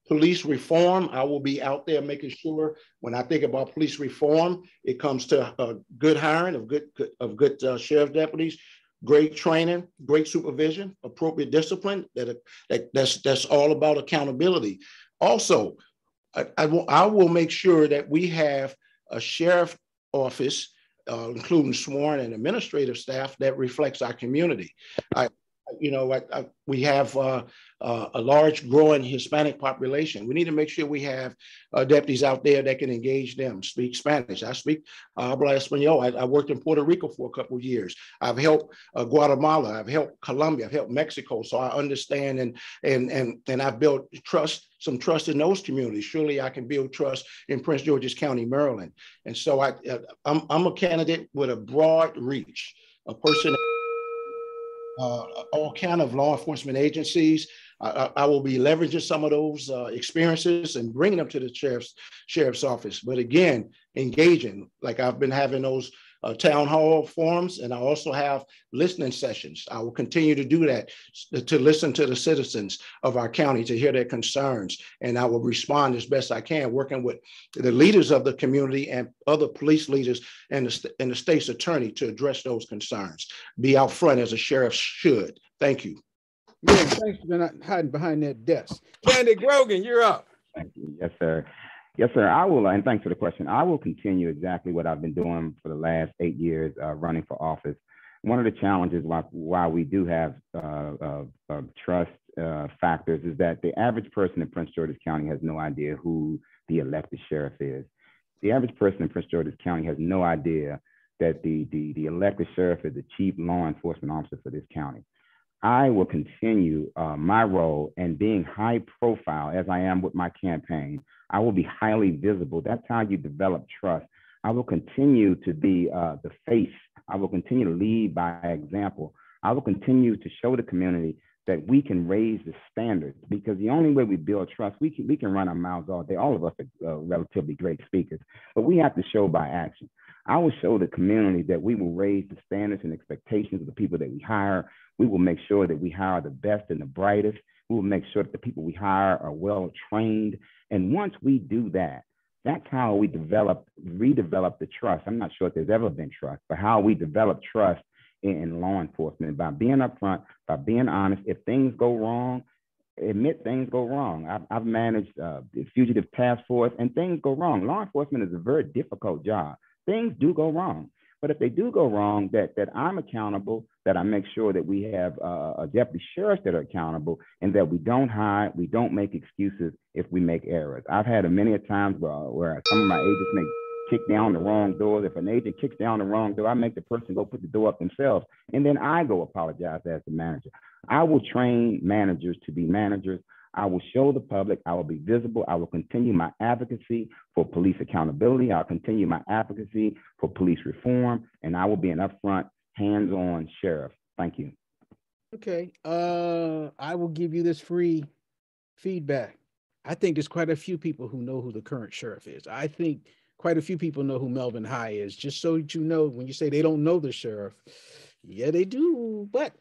police reform, I will be out there making sure when I think about police reform, it comes to good hiring of good sheriff deputies, great training, great supervision, appropriate discipline. That's all about accountability. Also, I will make sure that we have a sheriff office, including sworn and administrative staff, that reflects our community. We have a large growing Hispanic population. We need to make sure we have deputies out there that can engage them, speak Spanish. I speak habla español. I worked in Puerto Rico for a couple of years. I've helped Guatemala. I've helped Colombia. I've helped Mexico. So I understand and I've built some trust in those communities. Surely I can build trust in Prince George's County, Maryland. And so I'm a candidate with a broad reach, a person. All kind of law enforcement agencies. I will be leveraging some of those experiences and bringing them to the sheriff's office. But again, engaging, like I've been having those town hall forums, and I also have listening sessions. I will continue to do that, to listen to the citizens of our county, to hear their concerns, and I will respond as best I can, working with the leaders of the community and other police leaders and the state's attorney to address those concerns. Be out front as a sheriff should. Thank you. Yeah, thanks for not hiding behind that desk. Candidate Grogan, you're up. Thank you. Yes, sir. Yes, sir. I will, and thanks for the question. I will continue exactly what I've been doing for the last 8 years, running for office. One of the challenges why we do have trust factors is that the average person in Prince George's County has no idea who the elected sheriff is. The average person in Prince George's County has no idea that the elected sheriff is the chief law enforcement officer for this county. I will continue my role, and being high profile as I am with my campaign, I will be highly visible. That's how you develop trust. I will continue to be the face. I will continue to lead by example. I will continue to show the community that we can raise the standards, because the only way we build trust, we can run our mouths all day. All of us are relatively great speakers, but we have to show by action. I will show the community that we will raise the standards and expectations of the people that we hire. We will make sure that we hire the best and the brightest. We will make sure that the people we hire are well trained. And once we do that, that's how we redevelop the trust. I'm not sure if there's ever been trust, but how we develop trust in law enforcement, by being upfront, by being honest. If things go wrong, admit things go wrong. I've managed the fugitive task force, and things go wrong. Law enforcement is a very difficult job. Things do go wrong. But if they do go wrong, that I'm accountable, that I make sure that we have a deputy sheriff that are accountable, and that we don't hide, we don't make excuses if we make errors. I've had many a times where some of my agents may kick down the wrong doors. If an agent kicks down the wrong door, I make the person go put the door up themselves, and then I go apologize as the manager. I will train managers to be managers. I will show the public, I will be visible. I will continue my advocacy for police accountability. I'll continue my advocacy for police reform, and I will be an upfront, hands-on sheriff. Thank you. Okay. I will give you this free feedback. I think there's quite a few people who know who the current sheriff is. I think quite a few people know who Melvin High is, just so that you know, when you say they don't know the sheriff, yeah, they do. But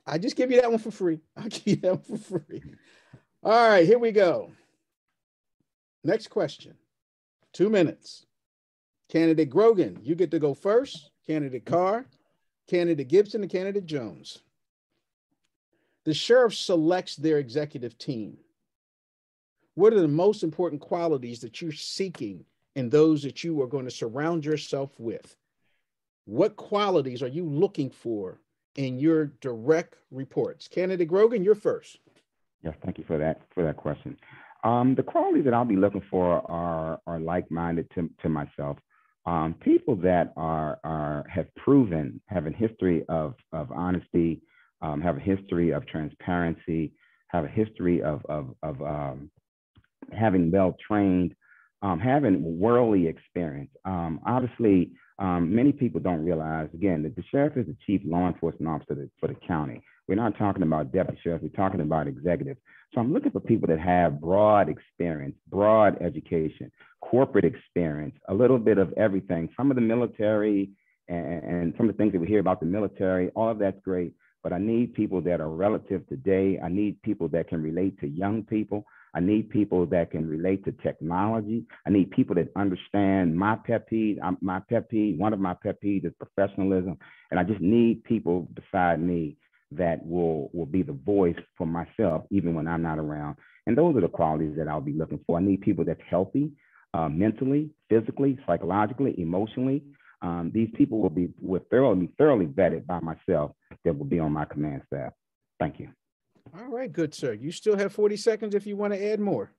I just give you that one for free. I'll give you that one for free. All right, here we go. Next question. 2 minutes. Candidate Grogan, you get to go first. Candidate Carr, Candidate Gibson, and Candidate Jones. The sheriff selects their executive team. What are the most important qualities that you're seeking in those that you are going to surround yourself with? What qualities are you looking for in your direct reports? Candidate Grogan, you're first. Yes, thank you for that question. The qualities that I'll be looking for are like-minded to myself. People that have proven, have a history of honesty, have a history of transparency, have a history of having well-trained, having worldly experience. Obviously, many people don't realize, again, that the sheriff is the chief law enforcement officer for the county. We're not talking about deputy sheriff, we're talking about executive. So I'm looking for people that have broad experience, broad education, corporate experience, a little bit of everything. Some of the military and some of the things that we hear about the military, all of that's great, but I need people that are relative today. I need people that can relate to young people. I need people that can relate to technology. I need people that understand my pet peeve. One of my pet peeves is professionalism. And I just need people beside me that will be the voice for myself, even when I'm not around. And those are the qualities that I'll be looking for. I need people that's healthy, mentally, physically, psychologically, emotionally. These people will be thoroughly vetted by myself that will be on my command staff. Thank you. All right, good, sir. You still have 40 seconds if you want to add more.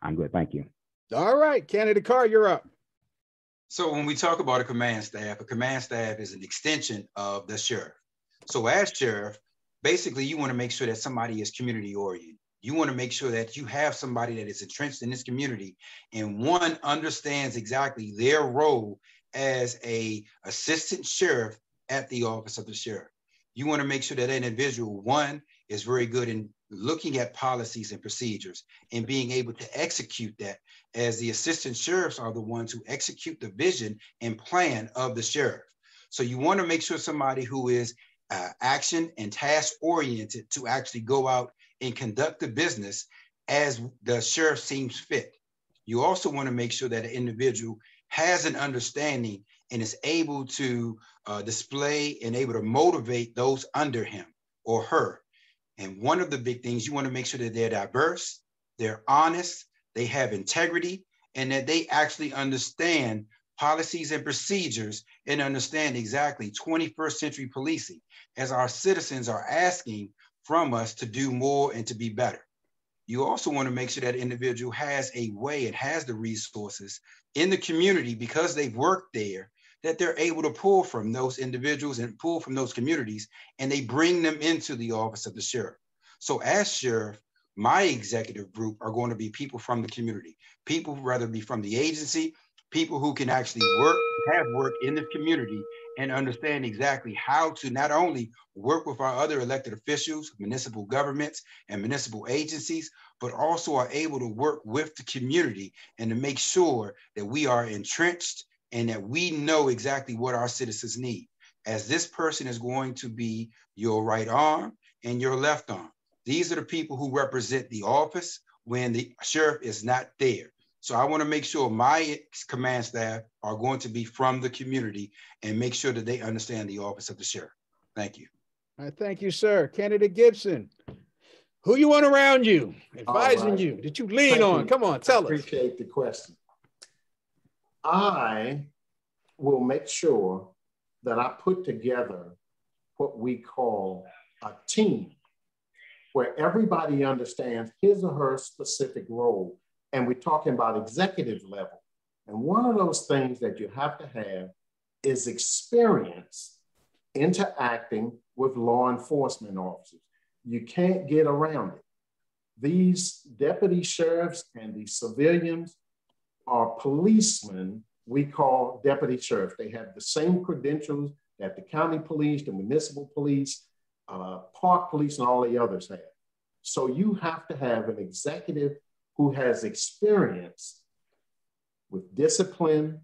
I'm good, thank you. All right, Candidate Carr, you're up. So when we talk about a command staff is an extension of the sheriff. So as sheriff, basically you want to make sure that somebody is community oriented. You want to make sure that you have somebody that is entrenched in this community and one understands exactly their role as a assistant sheriff at the office of the sheriff. You want to make sure that individual, one, is very good in looking at policies and procedures and being able to execute that, as the assistant sheriffs are the ones who execute the vision and plan of the sheriff. So you want to make sure somebody who is action and task oriented to actually go out and conduct the business as the sheriff seems fit. You also want to make sure that an individual has an understanding and is able to display and able to motivate those under him or her. And one of the big things, you want to make sure that they're diverse, they're honest, they have integrity, and that they actually understand policies and procedures and understand exactly 21st century policing, as our citizens are asking from us to do more and to be better. You also want to make sure that individual has a way and has the resources in the community, because they've worked there, that they're able to pull from those individuals and pull from those communities, and they bring them into the office of the sheriff. So as sheriff, my executive group are going to be people from the community, people whether it be from the agency, people who can actually have work in the community and understand exactly how to not only work with our other elected officials, municipal governments, and municipal agencies, but also are able to work with the community and to make sure that we are entrenched and that we know exactly what our citizens need. As this person is going to be your right arm and your left arm. These are the people who represent the office when the sheriff is not there. So I want to make sure my command staff are going to be from the community and make sure that they understand the office of the sheriff. Thank you. All right, thank you, sir. Candidate Gibson, who you want around you, advising you, that you lean on? Come on, tell us. I appreciate the question. I will make sure that I put together what we call a team where everybody understands his or her specific role. And we're talking about executive level. And one of those things that you have to have is experience interacting with law enforcement officers. You can't get around it. These deputy sheriffs and these civilians are policemen we call deputy sheriffs. They have the same credentials that the county police, the municipal police, park police and all the others have. So you have to have an executive who has experience with discipline,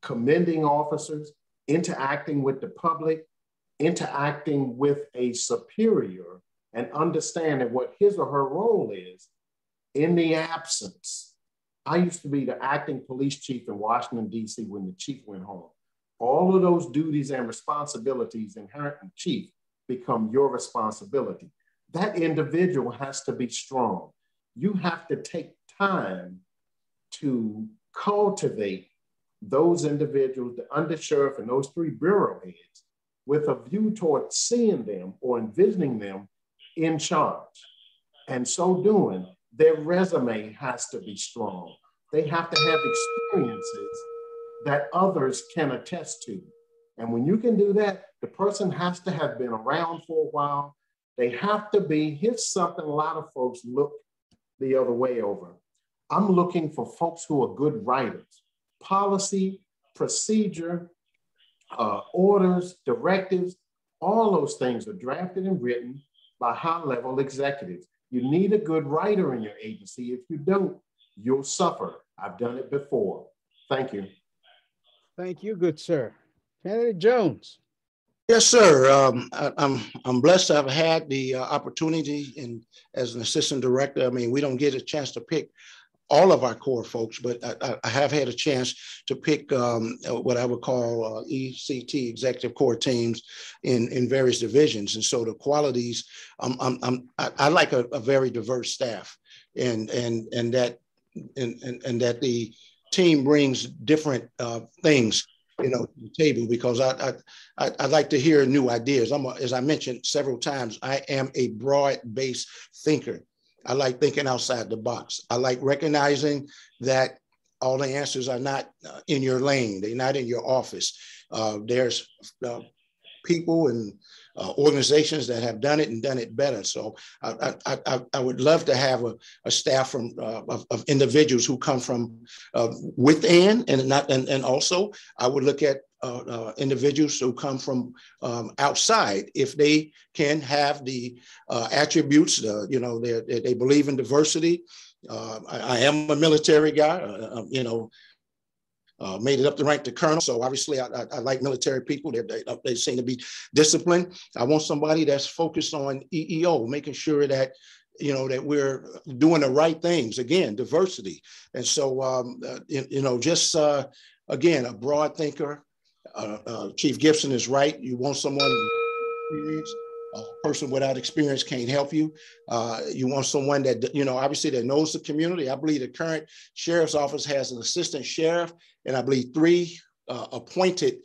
commending officers, interacting with the public, interacting with a superior, and understanding what his or her role is in the absence. I used to be the acting police chief in Washington, D.C. when the chief went home. All of those duties and responsibilities inherent in chief become your responsibility. That individual has to be strong. You have to take time to cultivate those individuals, the undersheriff and those 3 bureau heads, with a view toward seeing them or envisioning them in charge. And so doing, their resume has to be strong. They have to have experiences that others can attest to. And when you can do that, the person has to have been around for a while. They have to be, here's something a lot of folks look the other way over. I'm looking for folks who are good writers. Policy, procedure, orders, directives, all those things are drafted and written by high-level executives. You need a good writer in your agency. If you don't, you'll suffer. I've done it before. Thank you. Thank you, good sir. Candidate Jones. Yes, sir. I'm blessed to have had the opportunity as an assistant director. I mean, we don't get a chance to pick all of our core folks, but I have had a chance to pick what I would call ECT, executive core teams in various divisions. And so the qualities, I like a very diverse staff, and that the team brings different things, to the table, because I like to hear new ideas. As I mentioned several times, I am a broad-based thinker. I like thinking outside the box. I like recognizing that all the answers are not in your lane. They're not in your office. There's people and organizations that have done it and done it better. So I would love to have a staff of individuals who come from within, and also I would look at individuals who come from outside, if they can have the attributes, they believe in diversity. I am a military guy, made it up the rank to colonel. So obviously I like military people. They seem to be disciplined. I want somebody that's focused on EEO, making sure that that we're doing the right things. Again, diversity. And so, again, a broad thinker. Chief Gibson is right. You want someone with experience. A person without experience can't help you. You want someone that, obviously that knows the community. I believe the current sheriff's office has an assistant sheriff, and I believe 3 appointed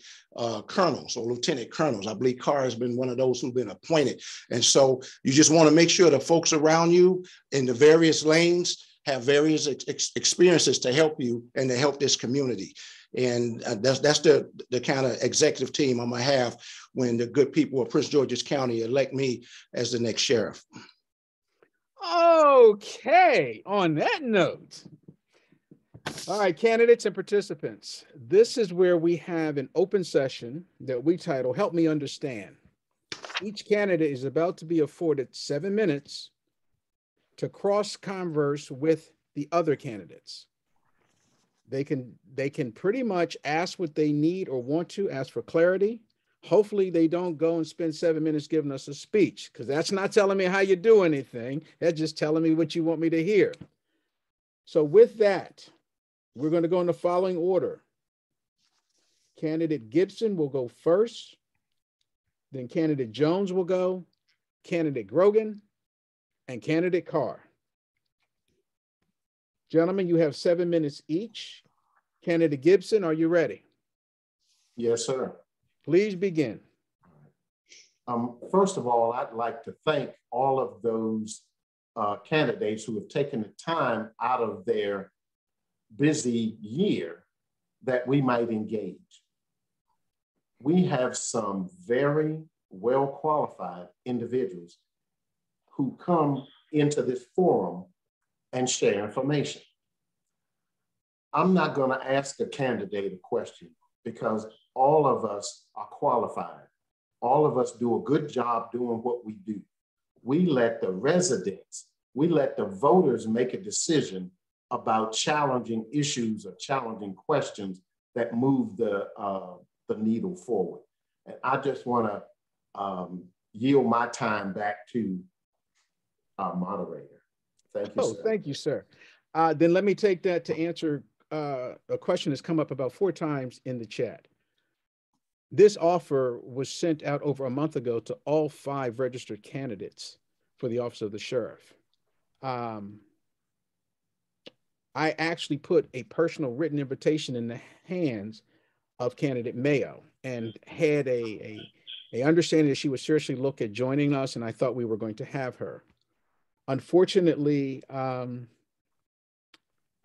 colonels or lieutenant colonels. I believe Carr has been one of those who've been appointed. And so you just want to make sure the folks around you in the various lanes have various experiences to help you and to help this community. And that's the kind of executive team I'm gonna have when the good people of Prince George's County elect me as the next sheriff. Okay, on that note, all right, candidates and participants, this is where we have an open session that we title Help Me Understand. Each candidate is about to be afforded 7 minutes to cross-converse with the other candidates. They can pretty much ask what they need or want to, ask for clarity. Hopefully they don't go and spend 7 minutes giving us a speech, because that's not telling me how you do anything. That's just telling me what you want me to hear. So with that, we're going to go in the following order. Candidate Gibson will go first. Then candidate Jones will go, candidate Grogan, and candidate Carr. Gentlemen, you have 7 minutes each. Candidate Gibson, are you ready? Yes, sir. Please begin. First of all, I'd like to thank all of those candidates who have taken the time out of their busy year that we might engage. We have some very well qualified individuals who come into this forum and share information. I'm not going to ask a candidate a question because all of us are qualified. all of us do a good job doing what we do. We let the residents, we let the voters make a decision about challenging issues or challenging questions that move the needle forward. And I just want to yield my time back to our moderator. Thank you, sir. Thank you, sir. Then let me take that to answer a question that's come up about 4 times in the chat. This offer was sent out over a month ago to all 5 registered candidates for the office of the sheriff. I actually put a personal written invitation in the hands of candidate Mayo and had a understanding that she would seriously look at joining us, and I thought we were going to have her. Unfortunately, her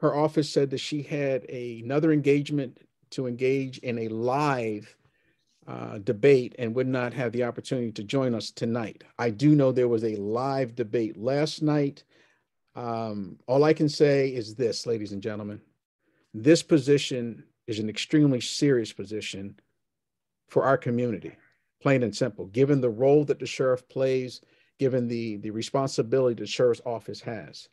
office said that she had another engagement to engage in a live debate and would not have the opportunity to join us tonight. I do know there was a live debate last night. All I can say is this, ladies and gentlemen, this position is an extremely serious position for our community, plain and simple, given the role that the sheriff plays, given the responsibility the sheriff's office has.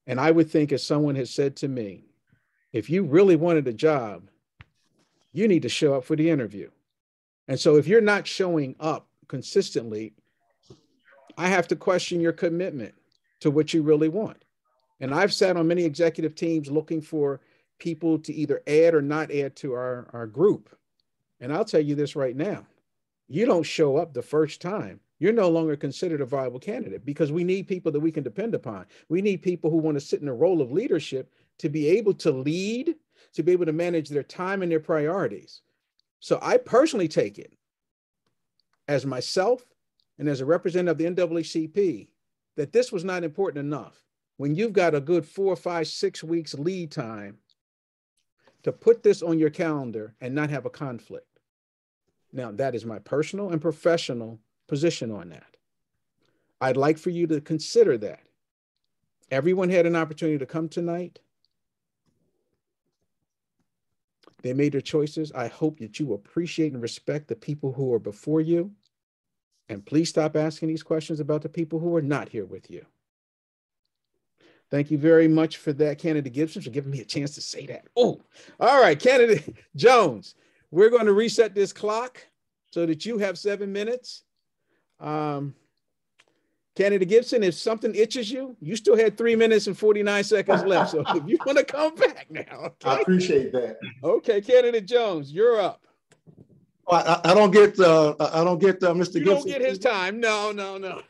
And I would think, as someone has said to me, if you really wanted a job, you need to show up for the interview. And so if you're not showing up consistently, I have to question your commitment to what you really want. And I've sat on many executive teams looking for people to either add or not add to our group. And I'll tell you this right now, you don't show up the first time, you're no longer considered a viable candidate, because we need people that we can depend upon. We need people who want to sit in a role of leadership to be able to lead, to be able to manage their time and their priorities. So I personally take it as myself and as a representative of the NAACP that this was not important enough when you've got a good 4, 5, 6 weeks lead time to put this on your calendar and not have a conflict. Now, that is my personal and professional position on that. I'd like for you to consider that. Everyone had an opportunity to come tonight. They made their choices. I hope that you appreciate and respect the people who are before you. And please stop asking these questions about the people who are not here with you. Thank you very much for that, Candidate Gibson, for giving me a chance to say that. Oh, all right, Candidate Jones, we're going to reset this clock so that you have 7 minutes. Candidate Gibson, if something itches you, you still had 3 minutes and 49 seconds left. So if you want to come back now, okay? I appreciate that. Okay, Candidate Jones, you're up. I don't get Mr. Gibson. You don't get his time. No. No,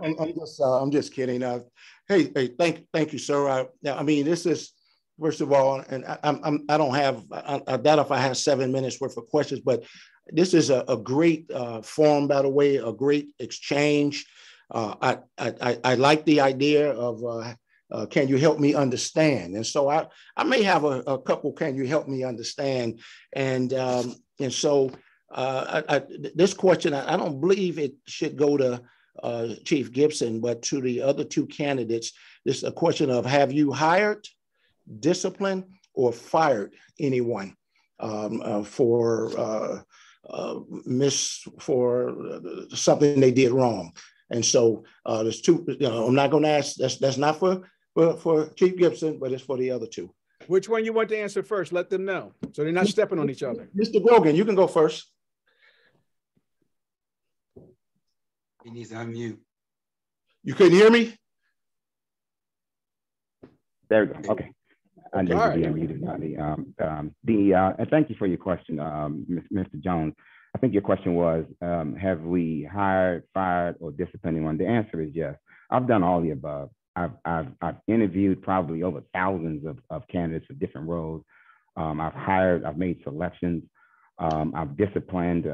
I'm just kidding. Hey, thank you, sir. I mean, this is, first of all, and I don't have, I doubt if I have 7 minutes worth of questions, but this is a great forum, by the way, a great exchange. I like the idea of can you help me understand? And so I may have a couple, can you help me understand? And so this question, I don't believe it should go to Chief Gibson, but to the other 2 candidates. This is a question of, have you hired, disciplined, or fired anyone for something they did wrong? And so there's 2, I'm not going to ask, that's not for Chief Gibson, but it's for the other 2. Which one you want to answer first? Let them know so they're not stepping on each other. Mr. Grogan, you can go first. He needs to unmute. You couldn't hear me? There we go. Okay. I need to be unmuted. And thank you for your question, Mr. Jones. I think your question was, have we hired, fired, or disciplined anyone? The answer is yes. I've done all the above. I've interviewed probably over thousands of candidates for different roles. I've hired, I've made selections. I've disciplined,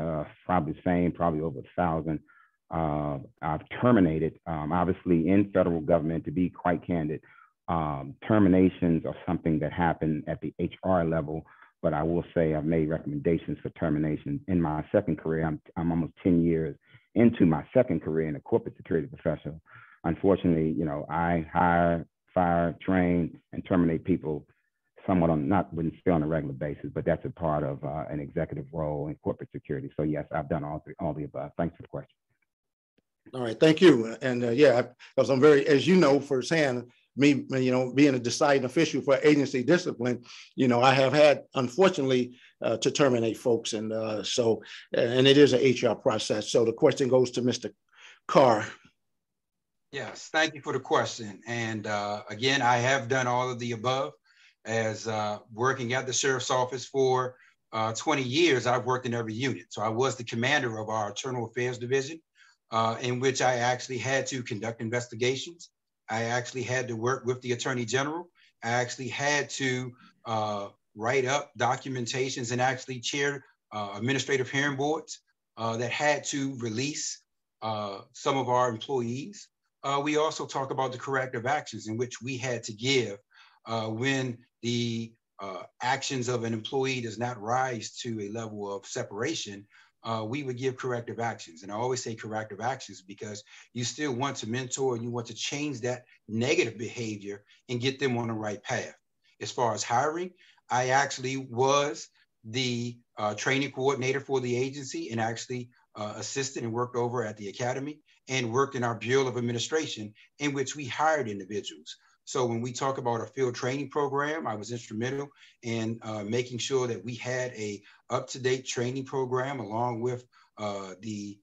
probably the same, probably over 1,000. I've terminated, obviously in federal government, to be quite candid. Terminations are something that happen at the HR level, but I will say I've made recommendations for termination. In my second career, I'm almost 10 years into my second career in a corporate security professional. Unfortunately, I hire, fire, train, and terminate people somewhat on, wouldn't say on a regular basis, but that's a part of an executive role in corporate security. So yes, I've done all the above. Thanks for the question. All right, thank you. And yeah, because I'm very, as you know, firsthand, me, being a deciding official for agency discipline, I have had, unfortunately, to terminate folks. And and it is an HR process. So the question goes to Mr. Carr. Yes, thank you for the question. And again, I have done all of the above. As working at the sheriff's office for 20 years, I've worked in every unit. So I was the commander of our internal affairs division, in which I actually had to conduct investigations. I actually had to work with the attorney general. I actually had to write up documentations and actually chair administrative hearing boards that had to release some of our employees. We also talk about the corrective actions in which we had to give when the actions of an employee does not rise to a level of separation. We would give corrective actions. And I always say corrective actions because you still want to mentor and you want to change that negative behavior and get them on the right path. As far as hiring, I actually was the training coordinator for the agency and actually assisted and worked over at the academy and worked in our Bureau of Administration in which we hired individuals. So when we talk about a field training program, I was instrumental in making sure that we had a up-to-date training program along with the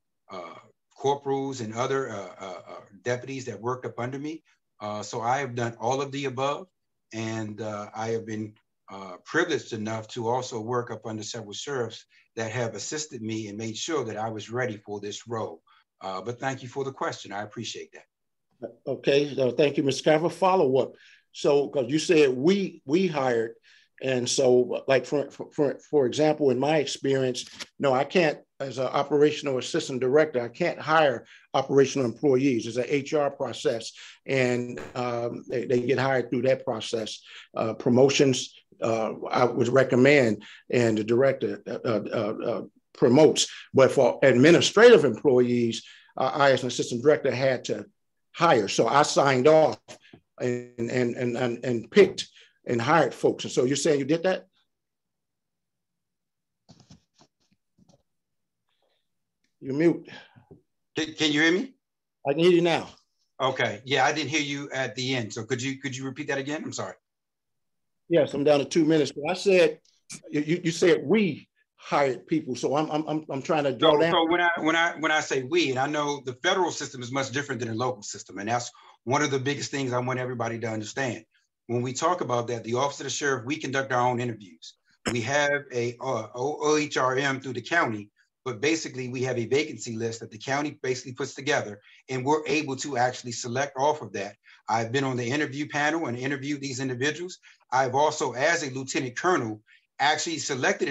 corporals and other deputies that worked up under me. So I have done all of the above, and I have been privileged enough to also work up under several sheriffs that have assisted me and made sure that I was ready for this role. But thank you for the question. I appreciate that. Okay, thank you, Mr. Carver. Follow up. So, because you said we hired, and so, like for example, in my experience, no, I can't, as an operational assistant director, I can't hire operational employees. It's an HR process, and they get hired through that process. Promotions, I would recommend, and the director promotes. But for administrative employees, I, as an assistant director, had to hire. So I signed off and picked and hired folks. And so you're saying you did that? You're mute. Can you hear me? I can hear you now. Okay. Yeah, I didn't hear you at the end. So could you repeat that again? I'm sorry. Yes, I'm down to 2 minutes. But I said you said we hired people, so I'm trying to draw down. So when I say we, and I know the federal system is much different than the local system, and that's one of the biggest things I want everybody to understand. When we talk about that, the Office of the Sheriff, we conduct our own interviews. We have a OHRM through the county, but basically we have a vacancy list that the county basically puts together, and we're able to actually select off of that. I've been on the interview panel and interviewed these individuals. I've also, as a lieutenant colonel, actually selected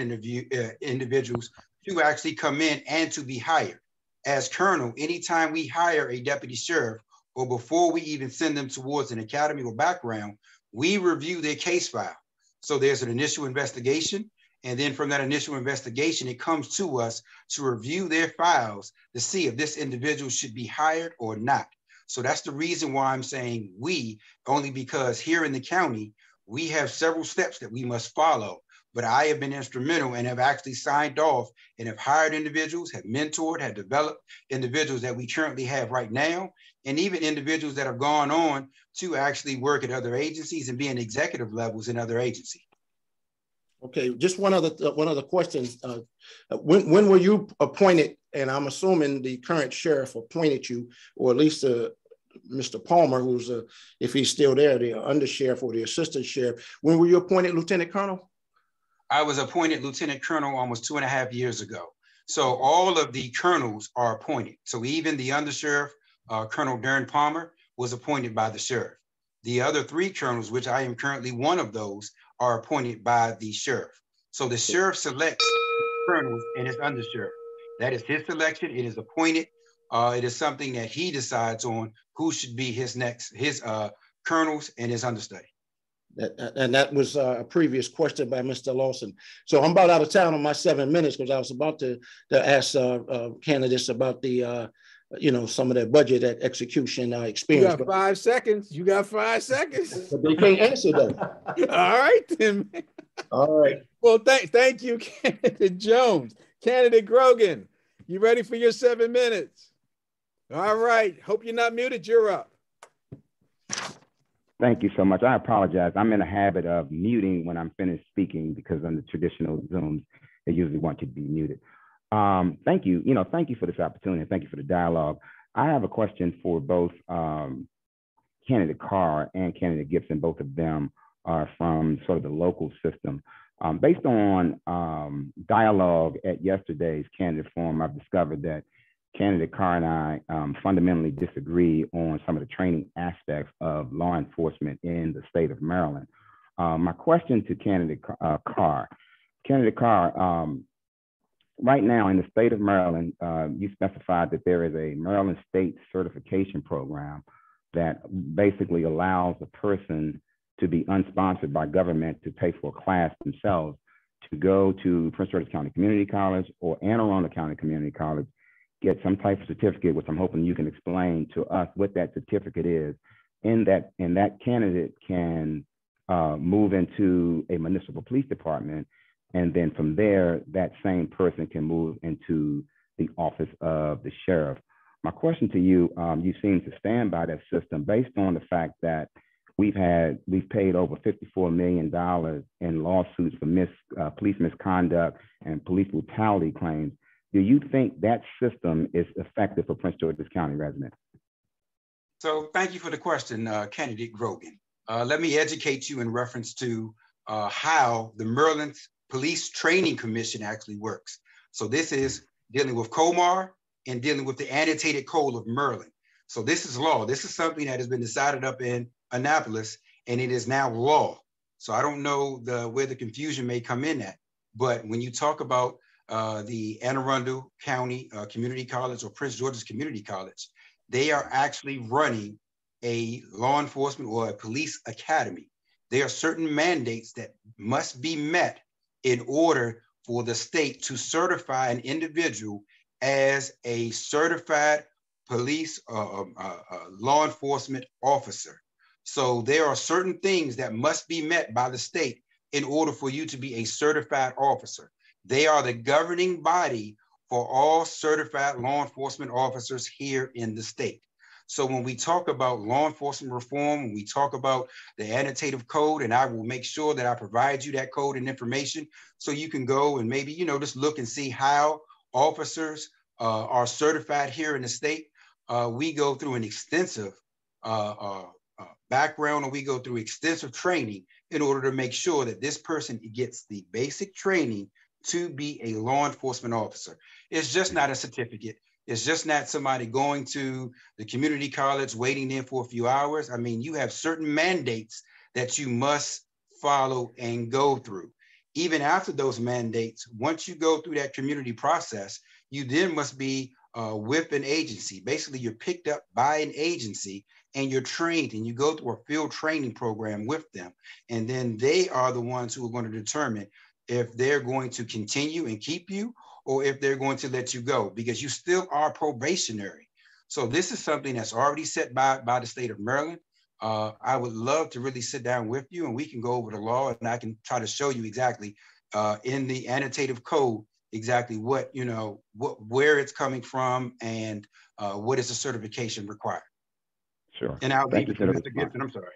individuals to actually come in and to be hired. As colonel, anytime we hire a deputy sheriff, or before we even send them towards an academy or background, we review their case file. So there's an initial investigation, and then from that initial investigation, it comes to us to review their files to see if this individual should be hired or not. So that's the reason why I'm saying we, only because here in the county, we have several steps that we must follow. But I have been instrumental and have actually signed off and have hired individuals, have mentored, have developed individuals that we currently have right now, and even individuals that have gone on to actually work at other agencies and be in executive levels in other agencies. Okay, just one other question. When were you appointed? And I'm assuming the current sheriff appointed you, or at least Mr. Palmer, who's if he's still there, the undersheriff or the assistant sheriff. When were you appointed, Lieutenant Colonel? I was appointed Lieutenant Colonel almost 2.5 years ago. So all of the colonels are appointed. So even the undersheriff, Colonel Darren Palmer, was appointed by the sheriff. The other 3 colonels, which I am currently one of those, are appointed by the sheriff. So the sheriff selects colonels and his undersheriff. That is his selection. It is appointed. It is something that he decides on who should be his colonels and his understudy. And that was a previous question by Mr. Lawson. So I'm about out of town on my 7 minutes because I was about to ask candidates about the some of that budget, that execution experience. You got 5 seconds. You got 5 seconds. But they can't answer though. All right, then. All right. Well, thank you, Candidate Jones. Candidate Grogan, you ready for your 7 minutes? All right. Hope you're not muted. You're up. Thank you so much. I apologize. I'm in a habit of muting when I'm finished speaking because on the traditional Zooms, they usually want you to be muted. Thank you. Thank you for this opportunity. Thank you for the dialogue. I have a question for both Candidate Carr and Candidate Gibson. Both of them are from sort of the local system. Based on dialogue at yesterday's candidate forum, I've discovered that Candidate Carr and I fundamentally disagree on some of the training aspects of law enforcement in the state of Maryland. My question to Candidate Carr, right now in the state of Maryland, you specified that there is a Maryland State certification program that basically allows a person to be unsponsored by government to pay for a class themselves to go to Prince George's County Community College or Anne Arundel County Community College, get some type of certificate, which I'm hoping you can explain to us what that certificate is, and that candidate can move into a municipal police department. And then from there, that same person can move into the office of the sheriff. My question to you, you seem to stand by that system based on the fact that we've paid over $54 million in lawsuits for police misconduct and police brutality claims. Do you think that system is effective for Prince George's County residents? So thank you for the question, Candidate Grogan. Let me educate you in reference to how the Maryland Police Training Commission actually works. So this is dealing with COMAR and dealing with the annotated code of Maryland. So this is law. This is something that has been decided up in Annapolis, and it is now law. So I don't know where the confusion may come in at, but when you talk about the Anne Arundel County Community College or Prince George's Community College, they are actually running a law enforcement or a police academy. There are certain mandates that must be met in order for the state to certify an individual as a certified police law enforcement officer. So there are certain things that must be met by the state in order for you to be a certified officer. They are the governing body for all certified law enforcement officers here in the state. So when we talk about law enforcement reform, when we talk about the annotative code, and I will make sure that I provide you that code and information so you can go and maybe, just look and see how officers are certified here in the state. We go through an extensive background, and we go through extensive training in order to make sure that this person gets the basic training to be a law enforcement officer. It's just not a certificate. It's just not somebody going to the community college, waiting there for a few hours. I mean, you have certain mandates that you must follow and go through. Even after those mandates, once you go through that community process, you then must be with an agency. Basically, you're picked up by an agency and you're trained, and you go through a field training program with them. And then they are the ones who are going to determine if they're going to continue and keep you or if they're going to let you go, because you still are probationary. So this is something that's already set by the state of Maryland. I would love to really sit down with you and we can go over the law, and I can try to show you exactly in the annotative code exactly what, where it's coming from and what is the certification required. Sure. And I'll leave it to Mr. Gibson. I'm sorry.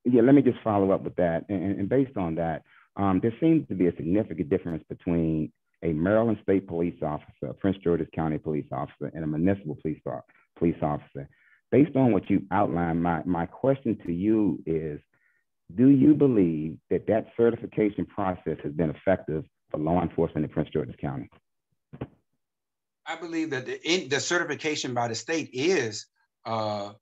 Yeah, let me just follow up with that. And based on that, there seems to be a significant difference between a Maryland State police officer, a Prince George's County police officer, and a municipal police officer. Based on what you outlined, my question to you is, do you believe that certification process has been effective for law enforcement in Prince George's County? I believe that the certification by the state is up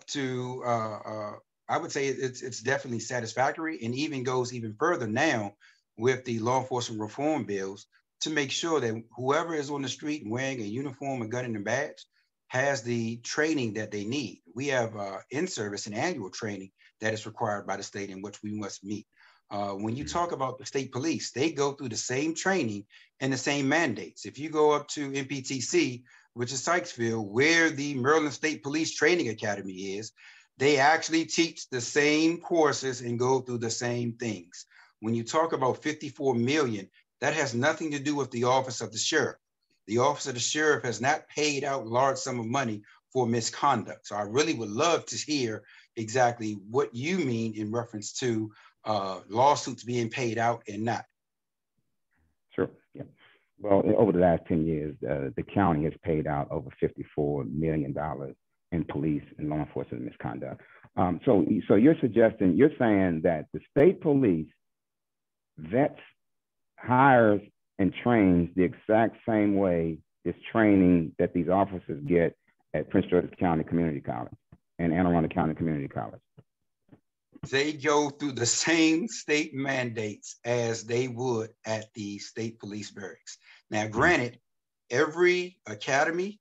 to, I would say it's definitely satisfactory, and even goes even further now with the law enforcement reform bills to make sure that whoever is on the street wearing a uniform, a gun, and a badge has the training that they need. We have in-service and annual training that is required by the state in which we must meet. When you talk about the state police, they go through the same training and the same mandates. If you go up to MPTC, which is Sykesville, where the Maryland State Police Training Academy is, they actually teach the same courses and go through the same things. When you talk about 54 million, that has nothing to do with the office of the sheriff. The office of the sheriff has not paid out a large sum of money for misconduct. So I really would love to hear exactly what you mean in reference to lawsuits being paid out and not. Sure. Yeah. Well, over the last 10 years, the county has paid out over $54 million in police and law enforcement misconduct. So you're saying that the state police vets, hires, and trains the exact same way this training that these officers get at Prince George's County Community College and Anne Arundel County Community College? They go through the same state mandates as they would at the state police barracks. Now, granted, every academy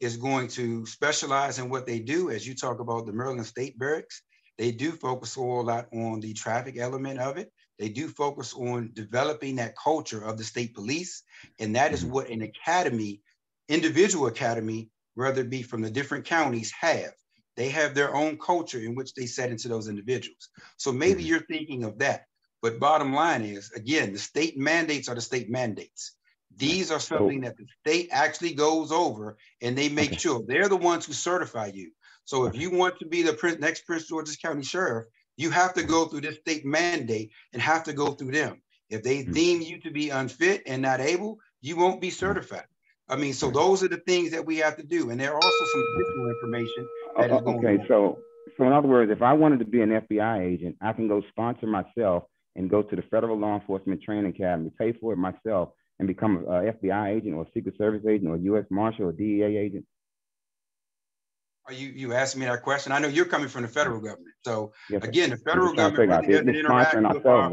is going to specialize in what they do. As you talk about the Maryland State Barracks, they do focus a whole lot on the traffic element of it. They do focus on developing that culture of the state police. And that is what an academy, individual academy, whether it be from the different counties, have. They have their own culture in which they set into those individuals. So maybe you're thinking of that. But bottom line is, again, the state mandates are the state mandates. These are something that the state actually goes over, and they make sure they're the ones who certify you. So if you want to be the next Prince George's County Sheriff, you have to go through this state mandate and have to go through them. If they deem you to be unfit and not able, you won't be certified. I mean, so those are the things that we have to do. And there are also some additional information that is going on. So in other words, if I wanted to be an FBI agent, I can go sponsor myself and go to the Federal Law Enforcement Training Academy, pay for it myself, and become an FBI agent or a Secret Service agent or a U.S. Marshal or DEA agent? Are you asking me that question? I know you're coming from the federal government. So yes, again, the federal government really doesn't interact with our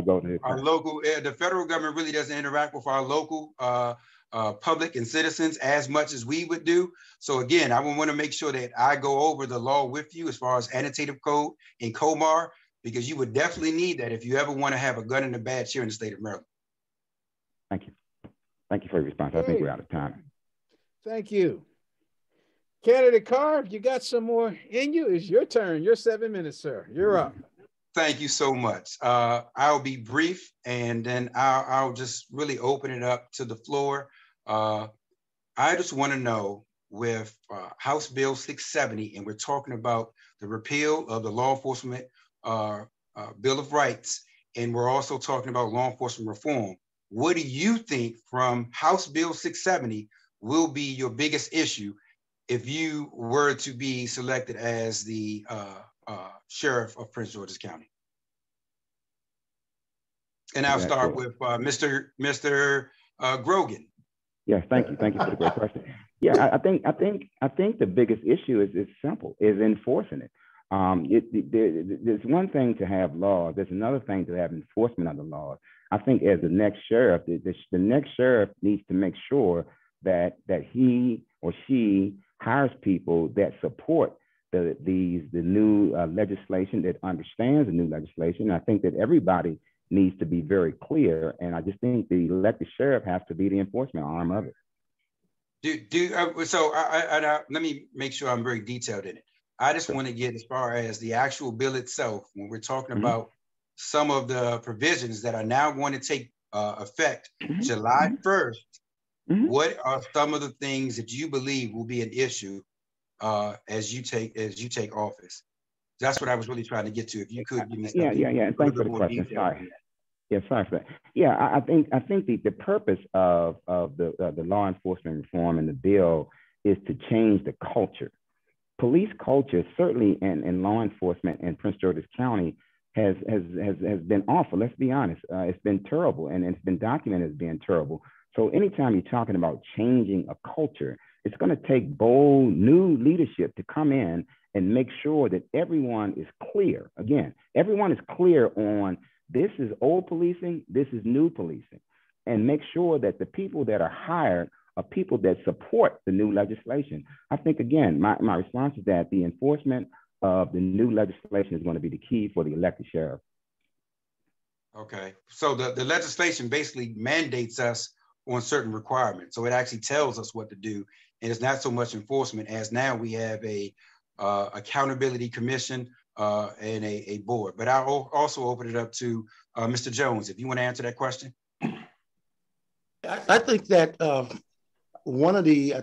local, the federal government really doesn't interact with our local public and citizens as much as we would do. So again, I want to make sure that I go over the law with you as far as annotative code and COMAR, because you would definitely need that if you ever want to have a gun in the badge here in the state of Maryland. Thank you. Thank you for your response. I think we're out of time. Thank you. Candidate Carr, you got some more in you? It's your turn. Your 7 minutes, sir. You're up. Thank you so much. I'll be brief, and then I'll just really open it up to the floor. I just want to know, with House Bill 670, and we're talking about the repeal of the Law Enforcement Bill of Rights, and we're also talking about law enforcement reform. What do you think from House Bill 670 will be your biggest issue if you were to be selected as the Sheriff of Prince George's County? And I'll start with Mr. Grogan. Yes, thank you. Thank you for the great question. Yeah, I think the biggest issue is simple, is enforcing it. There's one thing to have laws. There's another thing to have enforcement of the laws. I think as the next sheriff, the next sheriff needs to make sure that he or she hires people that support the new legislation, that understands the new legislation. I think that everybody needs to be very clear, and I just think the elected sheriff has to be the enforcement arm of it. So let me make sure I'm very detailed in it. I just want to get as far as the actual bill itself, when we're talking about some of the provisions that are now going to take effect July 1st. What are some of the things that you believe will be an issue as you take office? That's what I was really trying to get to. If you could give me something. Yeah. Thanks for the question. Sorry. Yeah, sorry for that. Yeah, I think the purpose of the law enforcement reform in the bill is to change the culture. Police culture, certainly in law enforcement in Prince George's County, has been awful. Let's be honest. It's been terrible, and it's been documented as being terrible. So anytime you're talking about changing a culture, it's going to take bold new leadership to come in and make sure that everyone is clear. Again, everyone is clear on this is old policing, this is new policing, and make sure that the people that are hired are people that support the new legislation. I think, again, my response is that the enforcement of the new legislation is going to be the key for the elected sheriff. Okay, so the legislation basically mandates us on certain requirements. So it actually tells us what to do. And it's not so much enforcement as now we have a accountability commission and a board. But I'll also open it up to Mr. Jones, if you want to answer that question. I think that one of the,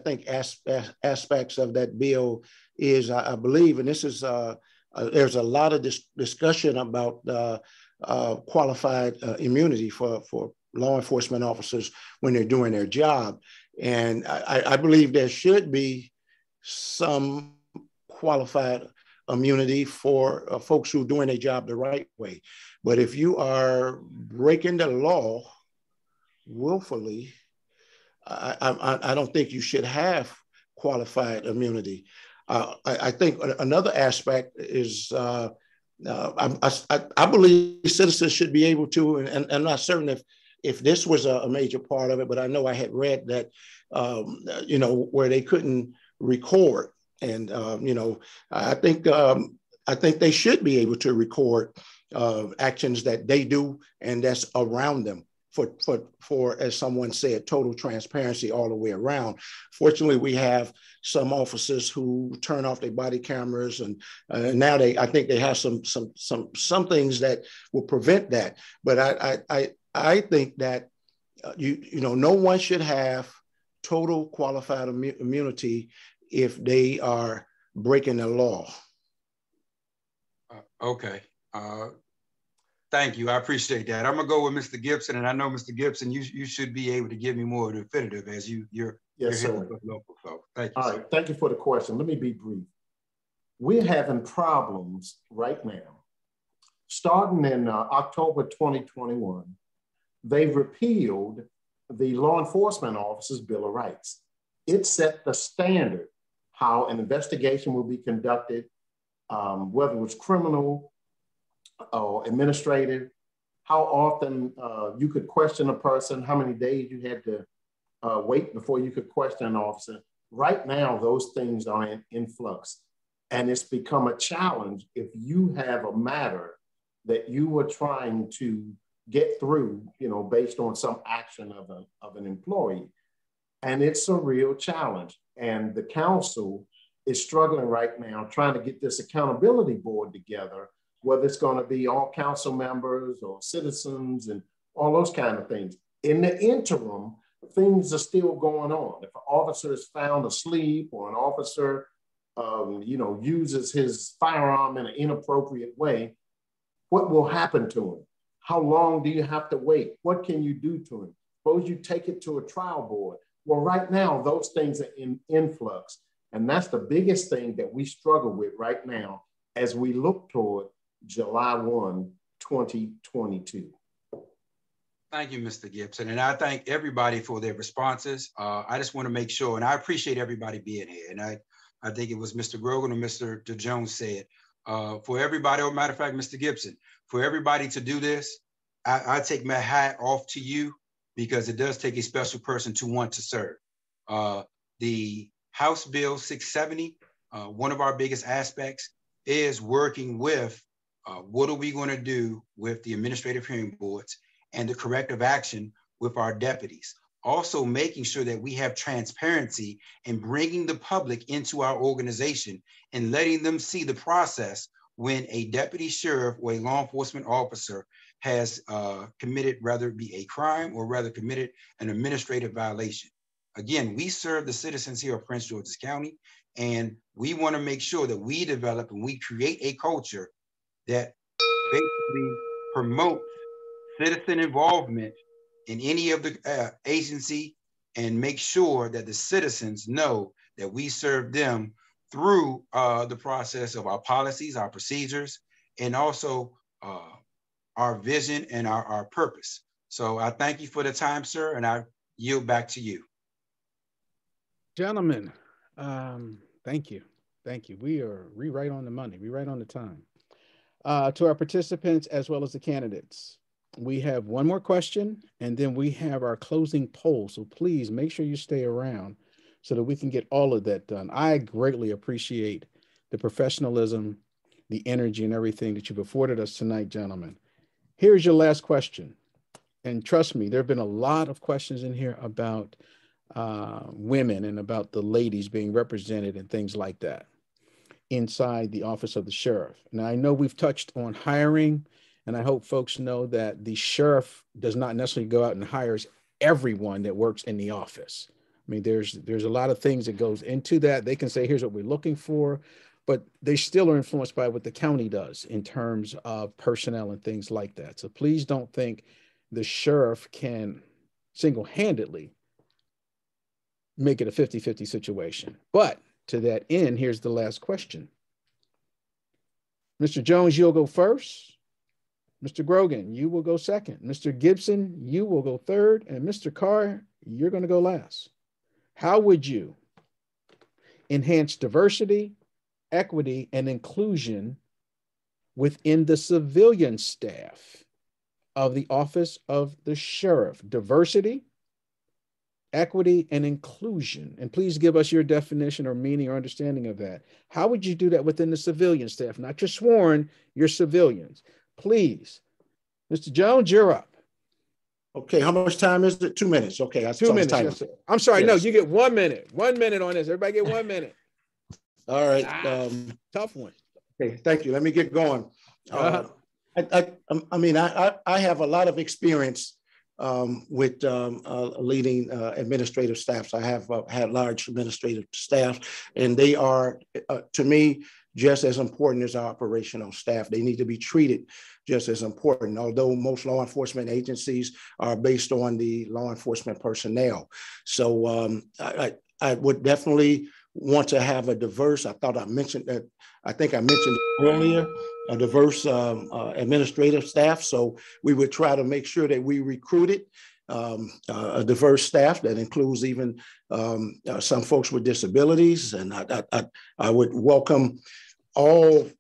aspects of that bill is, I believe, and this is, there's a lot of discussion about qualified immunity for law enforcement officers when they're doing their job. And I believe there should be some qualified immunity for folks who are doing their job the right way. But if you are breaking the law willfully, I don't think you should have qualified immunity. I think another aspect is I believe citizens should be able to, and I'm not certain if this was a major part of it, but I know I had read that, where they couldn't record. And, I think they should be able to record actions that they do and that's around them for, as someone said, total transparency all the way around. Fortunately, we have some officers who turn off their body cameras, and now I think they have some things that will prevent that. But I think that no one should have total qualified immunity if they are breaking the law. Okay. Thank you. I appreciate that. I'm gonna go with Mr. Gibson, and I know Mr. Gibson, you should be able to give me more definitive as you're yes, here sir. Local. So thank you. All right. Thank you for the question. Let me be brief. We're having problems right now. Starting in October 2021, they repealed the Law Enforcement Officers' Bill of Rights. It set the standard how an investigation will be conducted, whether it was criminal or administrative, how often you could question a person, how many days you had to wait before you could question an officer. Right now, those things are in flux. And it's become a challenge if you have a matter that you were trying to get through, based on some action of an employee. And it's a real challenge. And the council is struggling right now trying to get this accountability board together, whether it's going to be all council members or citizens and all those kind of things. In the interim, things are still going on. If an officer is found asleep or an officer, uses his firearm in an inappropriate way, what will happen to him? How long do you have to wait? What can you do to him? Suppose you take it to a trial board. Well, right now, those things are in influx. And that's the biggest thing that we struggle with right now as we look toward July 1, 2022. Thank you, Mr. Gibson. And I thank everybody for their responses. I just want to make sure, and I appreciate everybody being here. And I think it was Mr. Grogan or Mr. Jones said, for everybody, or matter of fact, Mr. Gibson, for everybody to do this, I take my hat off to you, because it does take a special person to want to serve. The House Bill 670, one of our biggest aspects is working with what are we going to do with the administrative hearing boards and the corrective action with our deputies. Also making sure that we have transparency and bringing the public into our organization and letting them see the process when a deputy sheriff or a law enforcement officer has committed, rather it be a crime or rather committed an administrative violation. Again, we serve the citizens here of Prince George's County, and we want to make sure that we develop and we create a culture that basically promotes citizen involvement in any of the agency, and make sure that the citizens know that we serve them through the process of our policies, our procedures, and also our vision and our purpose. So I thank you for the time, sir, and I yield back to you. Gentlemen, thank you. Thank you. We right on the money. We right on the time. To our participants as well as the candidates, we have one more question, and then we have our closing poll. So please make sure you stay around so that we can get all of that done. I greatly appreciate the professionalism, the energy, and everything that you've afforded us tonight, gentlemen. Here's your last question. and trust me, there have been a lot of questions in here about women and about the ladies being represented and things like that inside the office of the sheriff. Now, I know we've touched on hiring, and I hope folks know that the sheriff does not necessarily go out and hires everyone that works in the office. I mean, there's a lot of things that goes into that. They can say, here's what we're looking for, but they still are influenced by what the county does in terms of personnel and things like that. So please don't think the sheriff can single-handedly make it a 50-50 situation. But to that end, here's the last question. Mr. Jones, you'll go first. Mr. Grogan, you will go second. Mr. Gibson, you will go third. And Mr. Carr, you're going to go last. How would you enhance diversity, equity, and inclusion within the civilian staff of the office of the sheriff? Diversity, equity, and inclusion. And please give us your definition or meaning or understanding of that. How would you do that within the civilian staff? Not your sworn, your civilians. Please. Mr. Jones, you're up. Okay, how much time is it? 2 minutes. Okay, 2 minutes. Yes, sir. I'm sorry. Yes. No, you get 1 minute. 1 minute on this. Everybody get 1 minute. All right. Tough one. Okay, thank you. Let me get going. I mean, I have a lot of experience with leading administrative staffs. I have had large administrative staff, and they are, to me, just as important as our operational staff. They need to be treated just as important, although most law enforcement agencies are based on the law enforcement personnel. So I would definitely want to have a diverse, I think I mentioned it earlier, a diverse administrative staff. So we would try to make sure that we recruited a diverse staff that includes even some folks with disabilities. And I would welcome all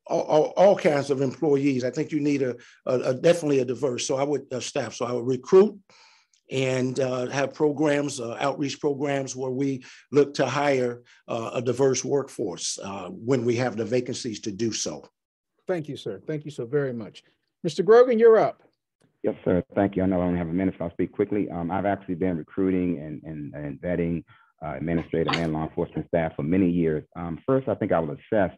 kinds of employees. I think you need definitely a diverse. So I would staff. So I would recruit and have programs, outreach programs where we look to hire a diverse workforce when we have the vacancies to do so. Thank you, sir. Thank you so very much. Mr. Grogan, you're up. Yes, sir. Thank you. I know I only have a minute, so I'll speak quickly. I've actually been recruiting and vetting administrative and law enforcement staff for many years. First, I think I will assess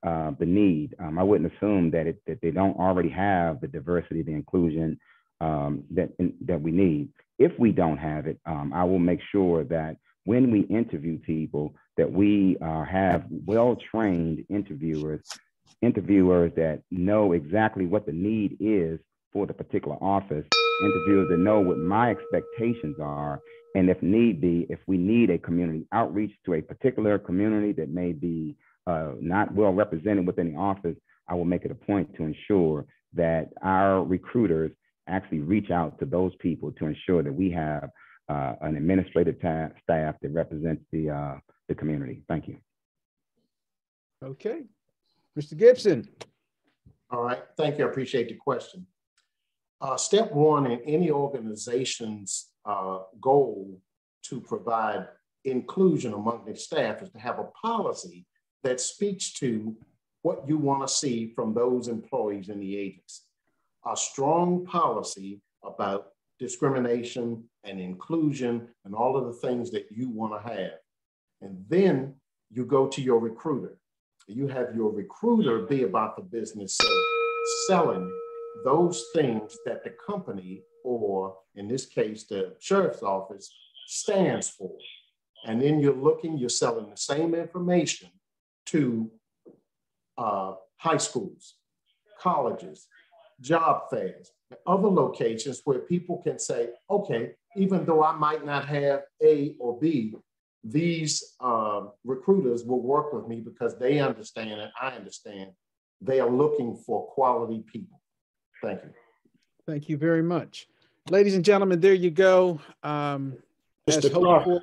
the need. I wouldn't assume that they don't already have the diversity, the inclusion that we need. If we don't have it, I will make sure that when we interview people, that we have well-trained interviewers that know exactly what the need is for the particular office, interviewers that know what my expectations are, and if need be, if we need a community outreach to a particular community that may be not well represented within the office, I will make it a point to ensure that our recruiters actually reach out to those people to ensure that we have an administrative staff that represents the community. Thank you. Okay. Mr. Gibson. All right. Thank you. I appreciate the question. Step one in any organization's goal to provide inclusion among their staff is to have a policy that speaks to what you want to see from those employees in the agency. A strong policy about discrimination and inclusion and all of the things that you want to have. And then you go to your recruiter. You have your recruiter be about the business of selling those things that the company, or in this case, the sheriff's office, stands for. And then you're selling the same information to high schools, colleges, job fairs, and other locations where people can say, okay, even though I might not have A or B, these recruiters will work with me because they understand and I understand they are looking for quality people. Thank you. Thank you very much. Ladies and gentlemen, there you go. Mr. Carr.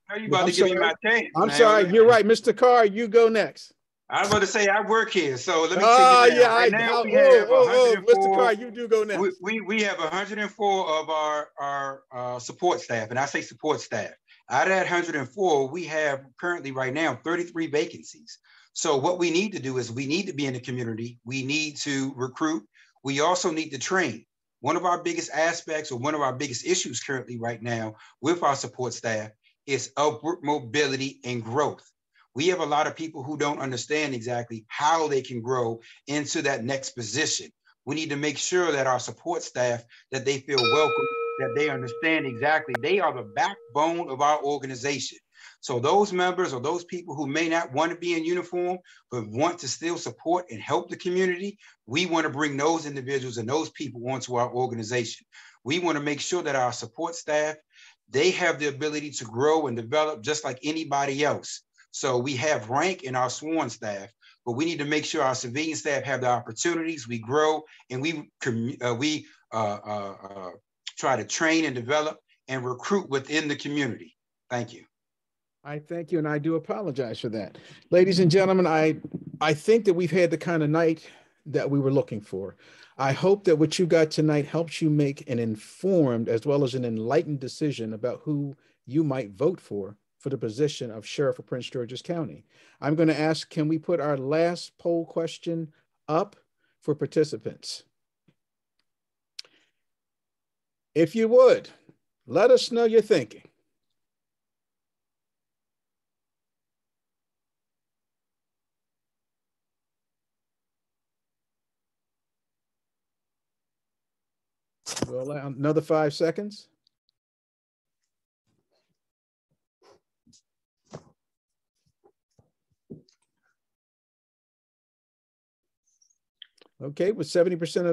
Are you about to give me my chance? I'm sorry, you're right. Mr. Carr, you go next. I was about to say I work here, so let me take you down. Mr. Carr, you do go next. We have 104 of our support staff, and I say support staff. Out of that 104, we have currently right now 33 vacancies. So what we need to do is we need to be in the community. We need to recruit. We also need to train. One of our biggest aspects, or one of our biggest issues currently right now with our support staff, is upward mobility and growth. We have a lot of people who don't understand exactly how they can grow into that next position. We need to make sure that our support staff, that they feel welcome, that they understand exactly, they are the backbone of our organization. So those members or those people who may not want to be in uniform, but want to still support and help the community, we want to bring those individuals and those people onto our organization. We want to make sure that our support staff, they have the ability to grow and develop just like anybody else. So we have rank in our sworn staff, but we need to make sure our civilian staff have the opportunities, we grow, and we try to train and develop and recruit within the community. Thank you. I thank you, and I do apologize for that. Ladies and gentlemen, I think that we've had the kind of night that we were looking for. I hope that what you got tonight helps you make an informed as well as an enlightened decision about who you might vote for the position of Sheriff of Prince George's County. I'm going to ask, can we put our last poll question up for participants? If you would, let us know your thinking. We'll allow another 5 seconds. Okay, with 70% of